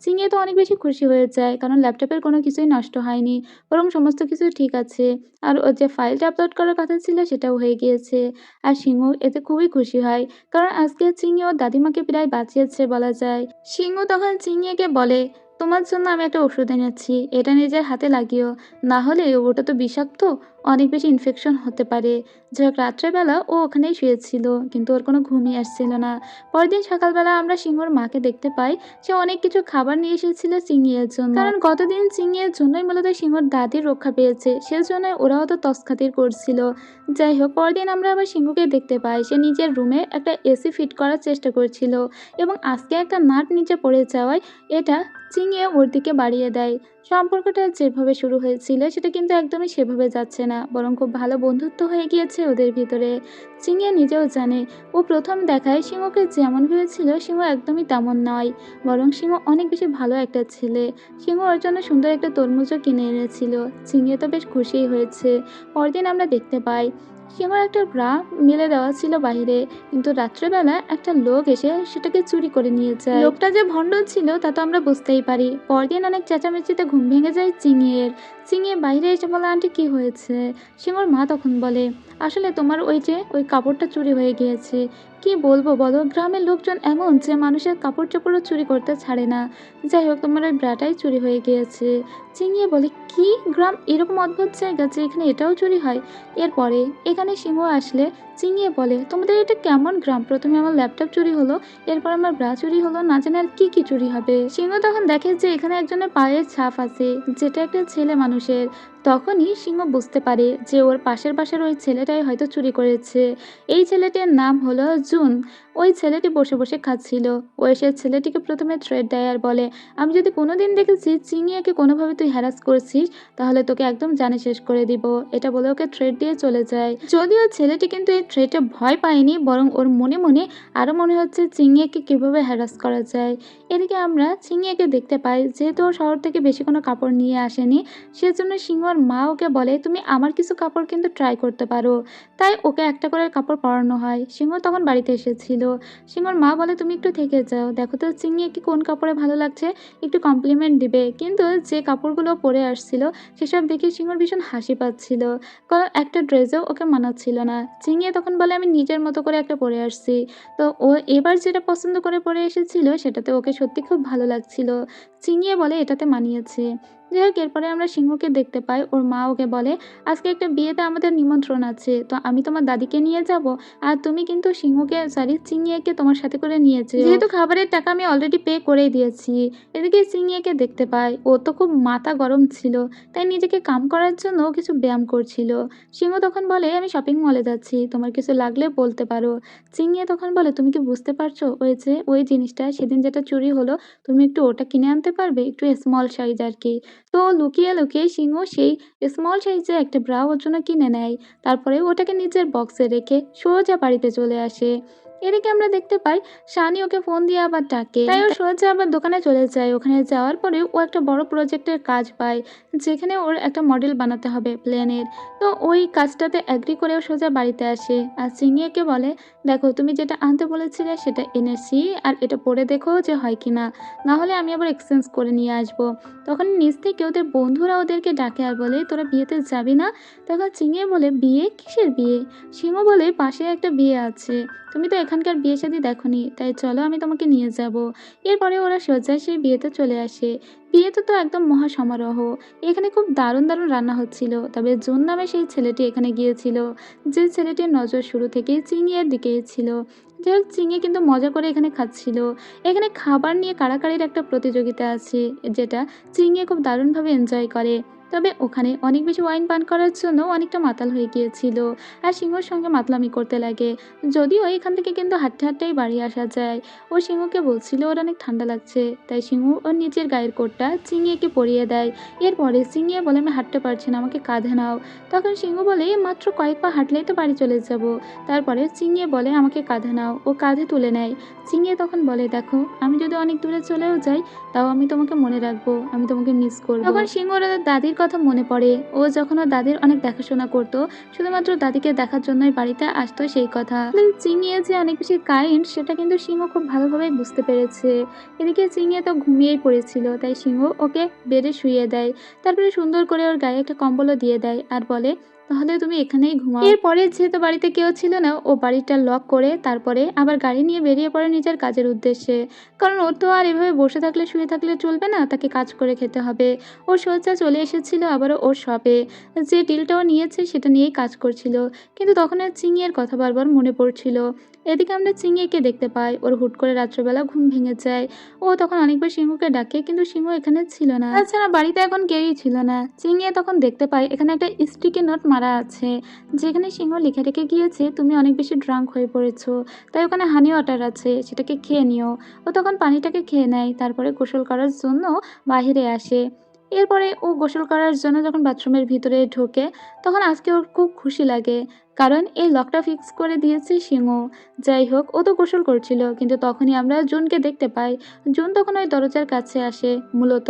চিংয়ে তো অনেক বেশি খুশি হয়ে যায় কারণ ল্যাপটপের কোনো কিছুই নষ্ট হয়নি, বরং সমস্ত কিছু ঠিক আছে। আর ওর যে ফাইলটা আপলোড করার কথা ছিল সেটাও হয়ে গিয়েছে। আর সিংহ এতে খুবই খুশি হয় কারণ আজকে চিংয়ে ওর দাদিমাকে প্রায় বাঁচিয়েছে বলা যায়। সিংহ তখন চিংয়েকে বলে, তোমার জন্য আমি একটা ওষুধ এনেছি, এটা নিজের হাতে লাগিও, না হলে ওটা তো বিষাক্ত, অনেক বেশি ইনফেকশন হতে পারে। যাই হোক, রাত্রেবেলা ও ওখানেই শুয়েছিল কিন্তু ওর কোনো ঘুমই আসছিল না। পরদিন সকালবেলা আমরা সিংহর মাকে দেখতে পাই, সে অনেক কিছু খাবার নিয়ে এসেছিল চিংড়ির জন্য, কারণ গতদিন চিংড়ির জন্যই মূলত সিংহর দাদির রক্ষা পেয়েছে, সেজন্য ওরাও তো তসখাতির করছিল। যাই হোক, পরদিন আমরা আবার সিংহকে দেখতে পাই, সে নিজের রুমে একটা এসি ফিট করার চেষ্টা করছিল এবং আজকে একটা নাট নিচে পড়ে যাওয়ায় এটা চিংড়ি ওর দিকে বাড়িয়ে দেয়। সম্পর্কটা যেভাবে শুরু হয়েছিল সেটা কিন্তু একদমই সেভাবে যাচ্ছে না, বরং খুব ভালো বন্ধুত্ব হয়ে গিয়েছে ওদের ভিতরে। চিংড়ি নিজেও জানে ও প্রথম দেখায় সিংহকে যেমন ভেবেছিল সিংহ একদমই তেমন নয়, বরং সিংহ অনেক বেশি ভালো একটা ছেলে। সিংহ ওর জন্য সুন্দর একটা তরমুজও কিনে এনেছিল। চিংড়ি তো বেশ খুশিই হয়েছে। পরদিন আমরা দেখতে পাই সিংহর একটা ব্রা মেলে দেওয়া ছিল বাহিরে, কিন্তু রাত্রেবেলা একটা লোক এসে সেটাকে চুরি করে নিয়ে যায়। লোকটা যে ভণ্ড ছিল তা তো আমরা বুঝতেই পারি। পরদিন অনেক চেঁচামেচিতে ঘুম ভেঙে যায় চিংড়ির। চিঙিয়ে বাইরে এসে বলে, আন্টি কি হয়েছে? সিংহর মা তখন বলে, আসলে তোমার ওই কাপড়টা চুরি হয়ে গিয়েছে। কি বলবো বলো, গ্রামের লোকজন এমন যে মানুষের কাপড় চোপড়ও চুরি করতে ছাড়ে না। যাই হোক, তোমার ওই ব্রাটাই চুরি হয়ে গিয়েছে। চিঙিয়ে বলে, কি? গ্রাম এরকম অদ্ভুত জায়গা যে এখানে এটাও চুরি হয়? এরপরে এখানে সিংহ আসলে চিঙিয়ে বলে, তোমাদের এটা কেমন গ্রাম? প্রথমে আমার ল্যাপটপ চুরি হলো, এরপর আমার ব্রা চুরি হলো, না জানি আর কি কি চুরি হবে। সিংহ তখন দেখে যে এখানে একজনের পায়ের ছাপ আছে, যেটা একটা ছেলে মানুষের। তখনই সিংহ বুঝতে পারে যে ওর পাশের পাশের ওই ছেলেটাই হয়তো চুরি করেছে। এই ছেলেটির নাম হলো জুন। ওই ছেলেটি বসে বসে খাচ্ছিল। ও এসে ছেলেটিকে প্রথমে থ্রেড দেয় আর বলে, আমি যদি কোনোদিন দেখেছি চিনিয়াকে কোনোভাবে তুই হ্যারাস করছিস, তাহলে তোকে একদম জানে শেষ করে দিব। এটা বলে ওকে থ্রেড দিয়ে চলে যায়। যদিও ছেলেটি কিন্তু এই থ্রেডে ভয় পায়নি, বরং ওর মনে মনে আরও মনে হচ্ছে চিনিয়াকে কীভাবে হ্যারাস করা যায়। এদিকে আমরা চিনিয়াকে দেখতে পাই, যেহেতু ও শহর থেকে বেশি কোনো কাপড় নিয়ে আসেনি, সেজন্য সিংহর মা ওকে বলে, তুমি আমার কিছু কাপড় কিন্তু ট্রাই করতে পারো। তাই ওকে একটা করে কাপড় পরানো হয়। সিংহ তখন বাড়িতে এসেছিল। সিংহর মা বলে, তুমি একটু থেকে যাও, দেখো তো চিনিয়াকে কোন কাপড়ে ভালো লাগছে, একটু কমপ্লিমেন্ট দিবে। কিন্তু যে কাপড়গুলো পরে আসছিল সেসব দেখে সিংহর ভীষণ হাসি পাচ্ছিল, কারণ একটা ড্রেসেও ওকে মানাচ্ছিল না। চিনিয়া তখন বলে, আমি নিজের মতো করে একটা পরে আসছি। তো ও এবার যেটা পছন্দ করে পরে এসেছিল সেটাতে ওকে সত্যি খুব ভালো লাগছিল। চিনিয়ে বলে এটাতে মানিয়েছে। যাই হোক, এরপরে আমরা সিংহকে দেখতে পাই, ওর মা ওকে বলে, আজকে একটা বিয়েতে আমাদের নিমন্ত্রণ আছে, তো আমি তোমার দাদিকে নিয়ে যাব, আর তুমি কিন্তু চিংড়িকে তোমার সাথে করে নিয়েছে, যেহেতু খাবারের টাকা আমি অলরেডি পে করেই দিয়েছি। এদিকে চিংড়িকে দেখতে পাই, ও তো খুব মাথা গরম ছিল, তাই নিজেকে কাম করার জন্য ও কিছু ব্যায়াম করছিল। সিংহ তখন বলে, আমি শপিং মলে যাচ্ছি, তোমার কিছু লাগলে বলতে পারো। চিংড়ি তখন বলে, তুমি কি বুঝতে পারছো ওই জিনিসটা সেদিন যেটা চুরি হলো, তুমি একটু ওটা কিনে আনতে পারবে, একটু স্মল সাইজ আর কি। তো লুকিয়ে লুকিয়ে সিংহ সেই স্মল সাইজের একটা ব্রা ওর জন্য কিনে নেয়। তারপরে ওটাকে নিজের বক্সে রেখে সোজা বাড়িতে চলে আসে। এদিকে আমরা দেখতে পাই শানি ওকে ফোন দিয়ে আবার ডাকে, তাই ও সোজা আবার দোকানে চলে যায়। ওখানে যাওয়ার পরে ও একটা বড় প্রজেক্টের কাজ পায়, যেখানে ওর একটা মডেল বানাতে হবে প্লেনের। তো ওই কাজটাতে অ্যাগ্রি করে ও সোজা বাড়িতে আসে, আর সিংহকে বলে, দেখো তুমি যেটা আনতে বলেছিলে সেটা এনেছি, আর এটা পরে দেখো যে হয় কিনা, না হলে আমি আবার এক্সচেঞ্জ করে নিয়ে আসবো। তখন নিজ থেকে ওদের বন্ধুরা ওদেরকে ডাকে আর বলে, তোরা বিয়েতে যাবি না? তখন চিঙিয়ে বলে, বিয়ে? কিসের বিয়ে? সিংহ বলে, পাশে একটা বিয়ে আছে, তুমি তো এখানকার বিয়ে শাদী দেখোনি, তাই চলো আমি তোমাকে নিয়ে যাব। এরপরে ওরা সোজা সেই বিয়েতে চলে আসে। বিয়েতে তো একদম মহা সমারোহ। এখানে খুব দারুণ দারুণ রান্না হচ্ছিল, তবে জুন নামে সেই ছেলেটি এখানে গিয়েছিল, যে ছেলেটির নজর শুরু থেকেই চিংড়ির দিকেই ছিল। যাই হোক, চিংড়ি কিন্তু মজা করে এখানে খাচ্ছিল। এখানে খাবার নিয়ে কাড়াকাড়ির একটা প্রতিযোগিতা আছে, যেটা চিংড়ি খুব দারুণভাবে এনজয় করে। তবে ওখানে অনেক বেশি ওয়াইন পান করার জন্য অনেকটা মাতাল হয়ে গিয়েছিল, আর সিংহর সঙ্গে মাতলামি করতে লাগে। যদিও এখান থেকে কিন্তু হাঁটতে হাঁটতেই বাড়ি আসা যায়। ও সিংহকে বলছিল ওর অনেক ঠান্ডা লাগছে, তাই সিংহ ওর নিচের গায়ের কোটটা চিংড়িকে পরিয়ে দেয়। এরপরে চিংড়ি বলে, আমি হাঁটতে পারছি না, আমাকে কাঁধে নাও। তখন সিংহ বলে, মাত্র কয়েক পা হাঁটলেই তো বাড়ি চলে যাব। তারপরে চিংড়ি বলে, আমাকে কাঁধে নাও। ও কাঁধে তুলে নেয়। চিংড়ি তখন বলে, দেখো আমি যদি অনেক দূরে চলেও যাই, তাও আমি তোমাকে মনে রাখবো, আমি তোমাকে মিস করবো। তখন সিংহর ওর দাদির কথা মনে পড়ে। ও যখন ওর দাদির অনেক দেখাশোনা করতো, শুধুমাত্র দাদিকে দেখার জন্যই বাড়িতে আসতো সেই কথা। চিংড়ি যে অনেক বেশি কাইন্ড সেটা কিন্তু সিংহ খুব ভালোভাবে বুঝতে পেরেছে। এদিকে চিংড়ি তো ঘুমিয়েই পড়েছিল, তাই সিংহ ওকে বেডে শুইয়ে দেয়। তারপরে সুন্দর করে ওর গায়ে একটা কম্বলও দিয়ে দেয় আর বলে, তাহলে তুমি এখানেই ঘুমাও। এরপরে যেহেতু বাড়িতে কেউ ছিল না, ও বাড়িটা লক করে তারপরে আবার গাড়ি নিয়ে বেরিয়ে পড়ে নিজের কাজের উদ্দেশ্যে, কারণ ও তো আর এভাবে বসে থাকলে শুয়ে থাকলে চলবে না, তাকে কাজ করে খেতে হবে। ও সোজা চলে এসেছিল আবারও ওর শপে, যে ডিলটাও নিয়েছে সেটা নিয়েই কাজ করছিল। কিন্তু তখন আর চিংড়ির কথা বারবার মনে পড়ছিল। এদিকে আমরা চিংড়িকে দেখতে পাই, ওর হুট করে রাত্রেবেলা ঘুম ভেঙে যায়। ও তখন অনেকবার সিংহকে ডাকে, কিন্তু সিংহ এখানে ছিল না, তাছাড়া বাড়িতে এখন কেউই ছিল না। চিংড়ি তখন দেখতে পাই এখানে একটা স্টিকি নোট মারা আছে, যেখানে সিংহ লিখে রেখে গিয়েছে, তুমি অনেক বেশি ড্রাঙ্ক হয়ে পড়েছো, তাই ওখানে হানি ওয়াটার আছে, সেটাকে খেয়ে নিও। ও তখন পানিটাকে খেয়ে নেয়, তারপরে গোসল করার জন্য বাহিরে আসে। এরপরে ও গোসল করার জন্য যখন বাথরুমের ভিতরে ঢোকে, তখন আজকে ওর খুব খুশি লাগে, কারণ এই লকটা ফিক্স করে দিয়েছে সিংহ। যাই হোক, ও তো গোসল করছিল, কিন্তু তখনই আমরা জুনকে দেখতে পাই। জুন তখন ওই দরজার কাছে আসে। মূলত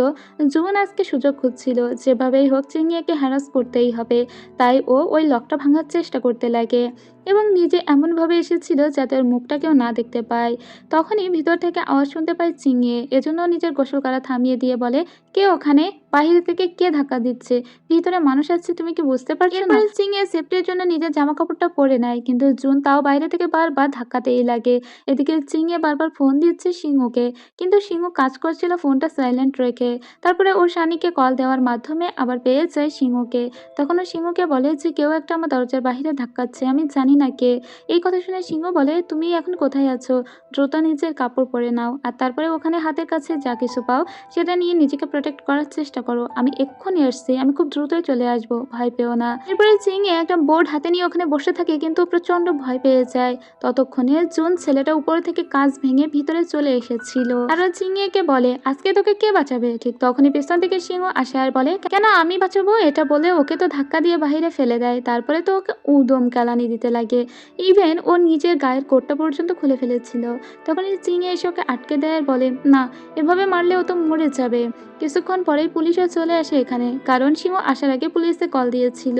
জুন আজকে সুযোগ খুঁজছিল, যেভাবেই হোক চিংড়িকে হ্যারাস করতেই হবে। তাই ও ওই লকটা ভাঙার চেষ্টা করতে লাগে এবং নিজে এমনভাবে এসেছিল যাতে ওর মুখটা কেউ না দেখতে পায়। তখনই ভিতর থেকে আওয়াজ শুনতে পায় চিংড়ি, এজন্য নিজের গোসল করা থামিয়ে দিয়ে বলে, কে ওখানে? বাহিরে থেকে কে ধাক্কা দিচ্ছে? ভিতরে মানুষ আছে, তুমি কি বুঝতে পারছো না? এরপরে চিংড়ি সেফটির জন্য নিজের জামা কাপড়টা পরে নেয়, কিন্তু জুন তাও বাইরে থেকে বারবার ধাক্কাতেই লাগে। এদিকে চিংড়ি বারবার ফোন দিচ্ছে সিংহকে, কিন্তু সিংহ কাজ করছিল ফোনটা সাইলেন্ট রেখে। তারপরে ওর শানিকে কল দেওয়ার মাধ্যমে আবার পেয়ে যায় সিংহকে। তখন ও সিংহকে বলে যে কেউ একটা আমার দরজার বাহিরে ধাক্কাচ্ছে, আমি জানি না কে। এই কথা শুনে সিংহ বলে, তুমি এখন কোথায় আছো? দ্রুত নিজের কাপড় পরে নাও, আর তারপরে ওখানে হাতের কাছে যা কিছু পাও সেটা নিয়ে নিজেকে প্রোটেক্ট করার চেষ্টা করো। আমি এক্ষুনি আসছি, আমি খুব দ্রুতই চলে আসবো, ভয় পেও না। এরপরে চিংড়ি একটা বোর্ড হাতে নিয়ে ওখানে বসে থাকে, কিন্তু প্রচন্ড ভয় পেয়ে যায়। ততক্ষণে জুন ছেলেটা উপর থেকে কাঁচ ভেঙে ভিতরে চলে এসেছিল আর ও চিংড়িকে বলে, আজকে তোকে কে বাঁচাবে? ঠিক তখনই পেছন থেকে সিংহ আসে আর বলে, কেন আমি বাঁচাবো? এটা বলে ওকে তো ধাক্কা দিয়ে বাহিরে ফেলে দেয়। তারপরে তো ওকে উদম কেলানি দিতে লাগে, ইভেন ও নিজের গায়ের কোটটা পর্যন্ত খুলে ফেলেছিল। তখন এই চিংড়ি এসে ওকে আটকে দেয় আর বলে, না, এভাবে মারলে ও তো মরে যাবে। কিছুক্ষণ পরেই পুলিশও চলে আসে এখানে, কারণ সিংহ আসার আগে পুলিশে কল দিয়েছিল।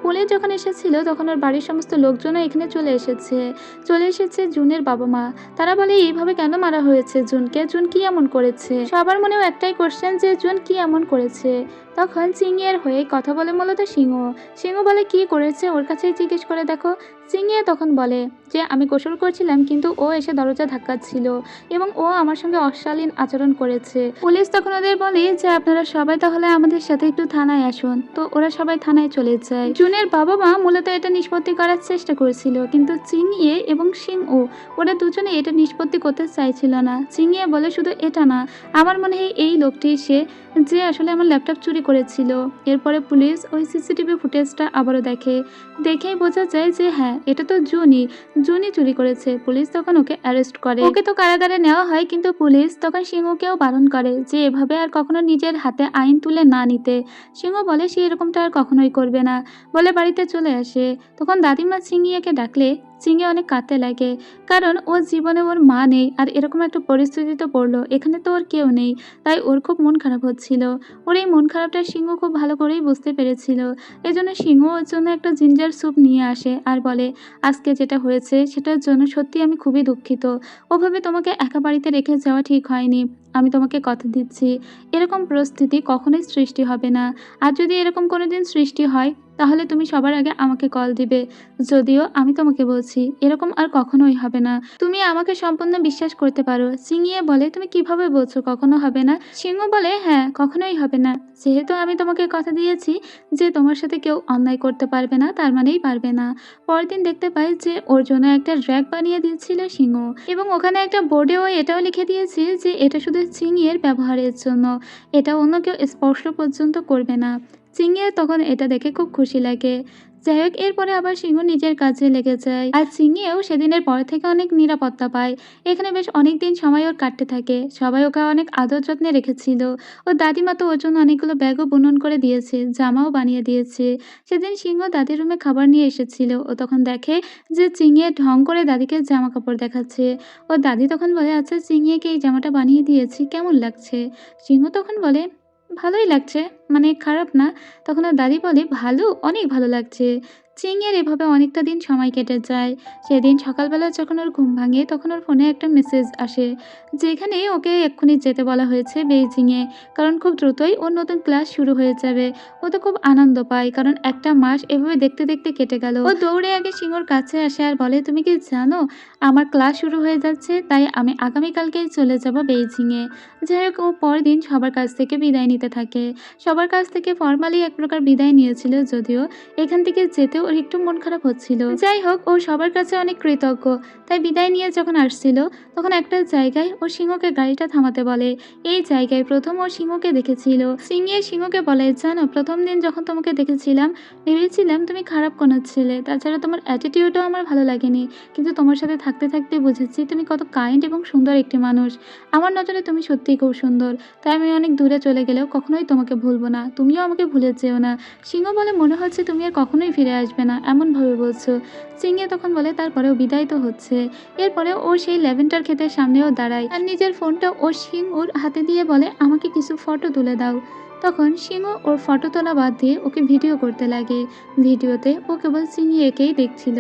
পুলিশ যখন এসেছিল তখন ওর বাড়ির সমস্ত লোকজনও এখানে চলে এসেছে জুনের বাবা মা। তারা বলে, এইভাবে কেন মারা হয়েছে জুনকে? জুন কি এমন করেছে? সবার মনেও একটাই কোশ্চেন যে জুন কি এমন করেছে। তখন চিংড়ির হয়ে কথা বলে মূলত সিংহ বলে, কি করেছে ওর কাছেই জিজ্ঞেস করে দেখো। চিংড়ি তখন বলে যে আমি গোসল করছিলাম, কিন্তু ও এসে দরজা ধাক্কাচ্ছিল এবং ও আমার সঙ্গে অশালীন আচরণ করেছে। পুলিশ তখন ওদের বলে যে আপনারা সবাই তাহলে আমাদের সাথে একটু থানায় আসুন। তো ওরা সবাই থানায় চলে যায়। জুনের বাবা মা মূলত এটা নিষ্পত্তি করার চেষ্টা করেছিল, কিন্তু চিংড়ি এবং সিংহ ওরা দুজনে এটা নিষ্পত্তি করতে চাইছিল না। চিংড়ি বলে, শুধু এটা না, আমার মনে হয় এই লোকটি যে আসলে আমার ল্যাপটপ চুরি করেছিল। এরপরে পুলিশ ওই সিসিটিভি ফুটেজটা আবারও দেখেই বোঝা যায় যে হ্যাঁ, এটা তো জুনি চুরি করেছে। পুলিশ তখন ওকে অ্যারেস্ট করে, ওকে তো কারাগারে নেওয়া হয়, কিন্তু পুলিশ তখন সিংহকেও বারণ করে যে এভাবে আর কখনো নিজের হাতে আইন তুলে না নিতে। সিংহ বলে সে এরকমটা আর কখনোই করবে না, বলে বাড়িতে চলে আসে। তখন দাদিমা চিংড়িকে ডাকলে চিংড়ি অনেক কাঁদতে লাগে, কারণ ওর জীবনে ওর মা নেই, আর এরকম একটা পরিস্থিতিতে পড়লো, এখানে তো ওর কেউ নেই। তাই ওর খুব মন খারাপ হচ্ছিল। ওর এই মন খারাপটা সিংহ খুব ভালো করেই বুঝতে পেরেছিল। এই জন্য সিংহ ওর জন্য একটা জিঞ্জার স্যুপ নিয়ে আসে আর বলে, আজকে যেটা হয়েছে সেটার জন্য সত্যি আমি খুবই দুঃখিত। ওভাবে তোমাকে একা বাড়িতে রেখে যাওয়া ঠিক হয়নি। আমি তোমাকে কথা দিচ্ছি, এরকম পরিস্থিতি কখনোই সৃষ্টি হবে না। আর যদি এরকম কোনোদিন সৃষ্টি হয় তাহলে তুমি সবার আগে আমাকে কল দিবে। যদিও আমি তোমাকে বলছি এরকম আর কখনোই হবে না, তুমি আমাকে সম্পূর্ণ বিশ্বাস করতে পারো। সিংহে বলে, তুমি কিভাবে বলছো কখনো হবে না? সিংহ বলে, হ্যাঁ, কখনোই হবে না। যেহেতু আমি তোমাকে কথা দিয়েছি যে তোমার সাথে কেউ অন্যায় করতে পারবে না, তার মানেই পারবে না। পরের দিন দেখতে পাই যে ওর জন্য একটা র্যাক বানিয়ে দিয়েছিল সিংহ, এবং ওখানে একটা বোর্ডেও এটাও লিখে দিয়েছে যে এটা শুধু চিংড়ির ব্যবহারের জন্য, এটা অন্য কেউ স্পর্শ পর্যন্ত করবে না। চিংড়ির তখন এটা দেখে খুব খুশি লাগে। যাই হোক, এরপরে আবার সিংহ নিজের কাজে লেগে যায়, আর চিংড়িও সেদিনের পর থেকে অনেক নিরাপত্তা পায়। এখানে বেশ অনেক দিন সময় ওর কাটতে থাকে, সবাই ওকে অনেক আদর যত্নে রেখেছিল। ও দাদিমা তো ওর জন্য অনেকগুলো ব্যাগও বুনন করে দিয়েছে, জামাও বানিয়ে দিয়েছে। সেদিন সিংহ দাদির রুমে খাবার নিয়ে এসেছিল, ও তখন দেখে যে চিংড়ি ঢং করে দাদিকে জামা কাপড় দেখাচ্ছে। ও দাদি তখন বলে, আচ্ছা চিংড়িকে এই জামাটা বানিয়ে দিয়েছি, কেমন লাগছে? সিংহ তখন বলে, ভালোই লাগছে, মানে খারাপ না। তখন ওর দাদি বলে, ভালো, অনেক ভালো লাগছে। চিংড়ির এভাবে অনেকটা দিন সময় কেটে যায়। সেদিন সকালবেলা যখন ওর ঘুম ভাঙে তখন ওর ফোনে একটা মেসেজ আসে, যেখানে ওকে এক্ষুনি যেতে বলা হয়েছে বেইজিংয়ে, কারণ খুব দ্রুতই ওর নতুন ক্লাস শুরু হয়ে যাবে। ও তো খুব আনন্দ পায়, কারণ একটা মাস এভাবে দেখতে দেখতে কেটে গেল। ও দৌড়ে আগে সিংহর কাছে আসে আর বলে, তুমি কি জানো আমার ক্লাস শুরু হয়ে যাচ্ছে, তাই আমি আগামীকালকেই চলে যাব বেইজিংয়ে। যাই হোক, ও পরের দিন সবার কাছ থেকে বিদায় নিতে থাকে। সবার কাছ থেকে ফর্মালি এক প্রকার বিদায় নিয়েছিল, যদিও এখান থেকে যেতে ওর একটু মন খারাপ হচ্ছিল। যাই হোক, ও সবার কাছে অনেক কৃতজ্ঞ। তাই বিদায় নিয়ে যখন আসছিল তখন একটা জায়গায় ও সিংহকে গাড়িটা থামাতে বলে। এই জায়গায় প্রথম ও সিংহকে দেখেছিল। সিংহকে বলে, জানো প্রথম দিন যখন তোমাকে দেখেছিলাম ভেবেছিলাম তুমি খারাপ কোনো ছেলে, তাছাড়া তোমার অ্যাটিটিউডও আমার ভালো লাগেনি, কিন্তু তোমার সাথে থাকতে থাকতে বুঝেছি তুমি কত কাইন্ড এবং সুন্দর একটি মানুষ। আমার নজরে তুমি সত্যিই খুব সুন্দর, তাই আমি অনেক দূরে চলে গেলেও কখনোই তোমাকে ভুলবো না, তুমিও আমাকে ভুলে যেও না। সিংহ বলে, মনে হচ্ছে তুমি আর কখনোই ফিরে আসবে না, এমনভাবে বলছো। সিংহে তখন বলে, তারপরেও বিদায় তো হচ্ছে। এরপরে ও সেই ল্যাভেন্ডার ক্ষেতের সামনেও দাঁড়ায় আর নিজের ফোনটা ও সিংহুর হাতে দিয়ে বলে, আমাকে কিছু ফটো তুলে দাও। তখন সিংহ ওর ফটো তোলা বাদ দিয়ে ওকে ভিডিও করতে লাগে। ভিডিওতে ও কেবল চিংড়িকেই দেখছিল।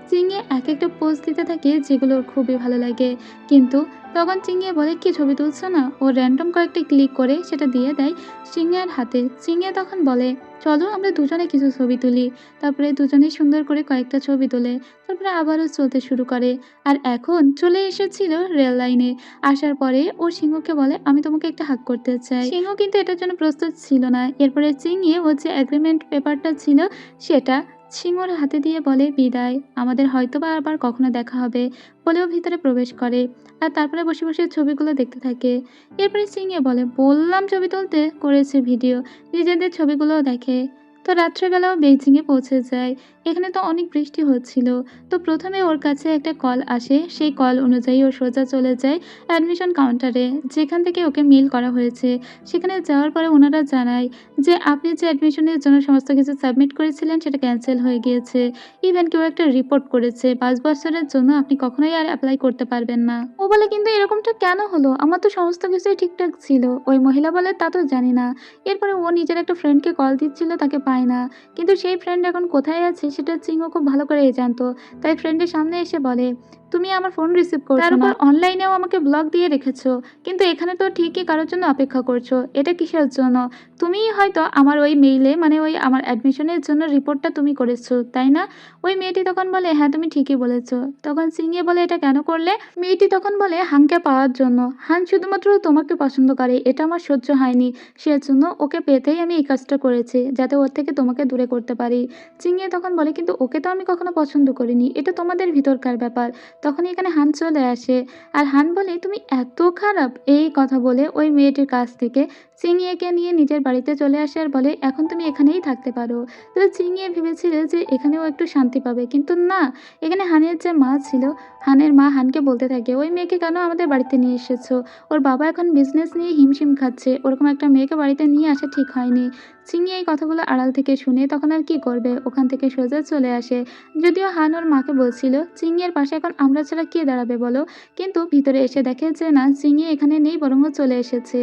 চিংড়ি এক একটা পোজ দিতে থাকে যেগুলো ওর খুবই ভালো লাগে, কিন্তু তখন চিংড়ি বলে, কি ছবি তুলছো না? ও র্যান্ডম কয়েকটা ক্লিক করে সেটা দিয়ে দেয় সিংহের হাতে। সিংহে তখন বলে, চলো আমরা দুজনে কিছু ছবি তুলি। তারপরে দুজনেই সুন্দর করে কয়েকটা ছবি তোলে। তারপরে আবারও চলতে শুরু করে। আর এখন চলে এসেছিল রেল লাইনে। আসার পরে ও সিংহকে বলে, আমি তোমাকে একটা হাগ করতে চাই। সিংহ কিন্তু এটার জন্য প্রস্তুত ছিল না। এরপরে চিংড়ি ও যে এগ্রিমেন্ট পেপারটা ছিল সেটা সিংহর হাতে দিয়ে বলে, বিদায়, আমাদের হয়তোবা আবার কখনো দেখা হবে, বলেও ভিতরে প্রবেশ করে। আর তারপরে বসে বসে ছবিগুলো দেখতে থাকে। এরপরে সিংহে বলে, বললাম ছবি তুলতে, করেছে ভিডিও, নিজেদের ছবিগুলোও দেখে। তো রাত্রেবেলাও বেইজিংয়ে পৌঁছে যায়। এখানে তো অনেক বৃষ্টি হচ্ছিল। তো প্রথমে ওর কাছে একটা কল আসে, সেই কল অনুযায়ী ও সোজা চলে যায় অ্যাডমিশন কাউন্টারে, যেখান থেকে ওকে মেল করা হয়েছে। সেখানে যাওয়ার পরে ওনারা জানায় যে আপনি যে অ্যাডমিশনের জন্য সমস্ত কিছু সাবমিট করেছিলেন সেটা ক্যান্সেল হয়ে গিয়েছে। ইভেন কেউ একটা রিপোর্ট করেছে 5 বছরের জন্য আপনি কখনোই আর অ্যাপ্লাই করতে পারবেন না। ও বলে, কিন্তু এরকমটা কেন হলো? আমার তো সমস্ত কিছুই ঠিকঠাক ছিল। ওই মহিলা বলে, তা তো জানি না। এরপরে ও নিজের একটা ফ্রেন্ডকে কল দিচ্ছিল, তাকে পায় না। কিন্তু সেই ফ্রেন্ড এখন কোথায় আছে সেটা চিংহ খুব ভালো করেই জানতো। তাই ফ্রেন্ডের সামনে এসে বলে, তুমি আমার ফোন রিসিভ করছো না, তার উপর অনলাইনেও আমাকে ব্লক দিয়ে রেখেছো, কিন্তু এখানে তো ঠিকই কারোর জন্য অপেক্ষা করছো, এটা কিসের জন্য? তুমিই হয়তো আমার ওই মেইলে, মানে ওই আমার অ্যাডমিশনের জন্য রিপোর্টটা তুমি করেছো, তাই না? ওই মেয়েটি তখন বলে, হ্যাঁ তুমি ঠিকই বলেছো। তখন সিংহে বলে, এটা কেন করলে? মেয়েটি তখন বলে, হানকে পাওয়ার জন্য। হান শুধুমাত্র তোমাকে পছন্দ করে, এটা আমার সহ্য হয়নি, সেজন্য ওকে পেতেই আমি এই কাজটা করেছি, যাতে ওর থেকে তোমাকে দূরে করতে পারি। চিংড়ি তখন বলে, কিন্তু ওকে তো আমি কখনো পছন্দ করিনি, এটা তোমাদের ভিতরকার ব্যাপার। তখনই এখানে হান চলে আসে। আর হান বলে, তুমি এত খারাপ? এই কথা বলে ওই মেয়েটির কাছ থেকে চিংড়িকে নিয়ে নিজের বাড়িতে চলে আসে আর বলে, এখন তুমি এখানেই থাকতে পারো। তো চিংড়ি ভেবেছিল যে এখানেও একটু শান্তি পাবে, কিন্তু না। এখানে হানের যে মা ছিল, হানের মা হানকে বলতে থাকে, ওই মেয়েকে কেন আমাদের বাড়িতে নিয়ে এসেছো? ওর বাবা এখন বিজনেস নিয়ে হিমশিম খাচ্ছে, ওরকম একটা মেয়েকে বাড়িতে নিয়ে আসা ঠিক হয়নি। চিংড়ি এই কথাগুলো আড়াল থেকে শুনে তখন আর কি করবে, ওখান থেকে সোজা চলে আসে। যদিও হান ওর মাকে বলছিল চিংড়ির পাশে এখন আমরা ছাড়া কে দাঁড়াবে বলো, কিন্তু ভিতরে এসে দেখে যে না, চিংড়ি এখানে নেই, বরং ও চলে এসেছে।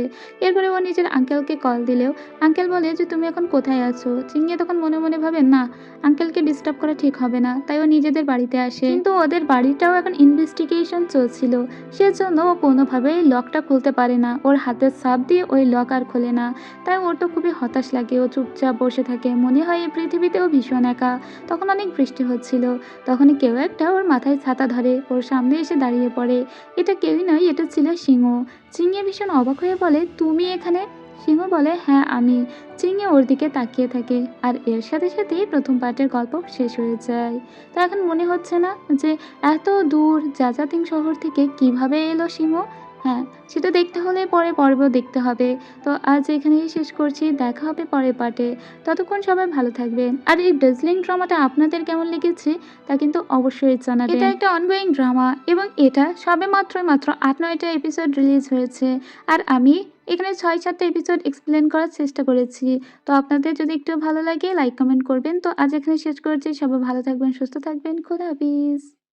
এরপরে ও নিজের আঙ্কেলকে কল দিলেও আঙ্কেল বলে যে তুমি এখন কোথায় আছো। চিংড়ি তখন মনে মনে ভাবে, না, আঙ্কেলকে ডিস্টার্ব করা ঠিক হবে না, তাই ও নিজেদের বাড়িতে আসে। কিন্তু ওদের বাড়িটাও এখন ইনভেস্টিগেশন চলছিল, সেজন্য ও কোনোভাবেই লকটা খুলতে পারে না, ওর হাতের ছাপ দিয়ে ওই লক আর খোলে না। তাই ওর তো খুবই হতাশ লাগে, ও চুপচাপ বসে থাকে, মনে হয় এই পৃথিবীতেও ভীষণ একা। তখন অনেক বৃষ্টি হচ্ছিল। তখনই কেউ একটা ওর মাথায় ছাতা ধরে ওর সামনে এসে দাঁড়িয়ে পড়ে। এটা কেউই নয়, এটা ছিল সিংহ। চিংড়ি ভীষণ অবাক হয়ে বলে, তুমি এখানে? সিংহ বলে, হ্যাঁ আমি। চিংড়ি ওর দিকে তাকিয়ে থাকে। আর এর সাথে সাথেই প্রথম পার্টের গল্প শেষ হয়ে যায়। তো এখন মনে হচ্ছে না যে এত দূর যাজাতিং শহর থেকে কিভাবে এলো সিংহ? হ্যাঁ, সেটা দেখতে হলে পরে পর্ব দেখতে হবে। তো আজ এখানেই শেষ করছি, দেখা হবে পরের পার্টে। ততক্ষণ সবাই ভালো থাকবেন। আর এই ড্রেসলিং ড্রামাটা আপনাদের কেমন লেগেছে তা কিন্তু অবশ্যই জানাবেন। এটা একটা অনগোয়িং ড্রামা এবং এটা সবে মাত্র 8-9টা এপিসোড রিলিজ হয়েছে। আর আমি এখানে 6-7টা এপিসোড এক্সপ্লেন করার চেষ্টা করেছি। তো আপনাদের যদি একটু ভালো লাগে লাইক কমেন্ট করবেন। তো আজ এখানে শেষ করছি, সবাই ভালো থাকবেন, সুস্থ থাকবেন, খোদা হাফিজ।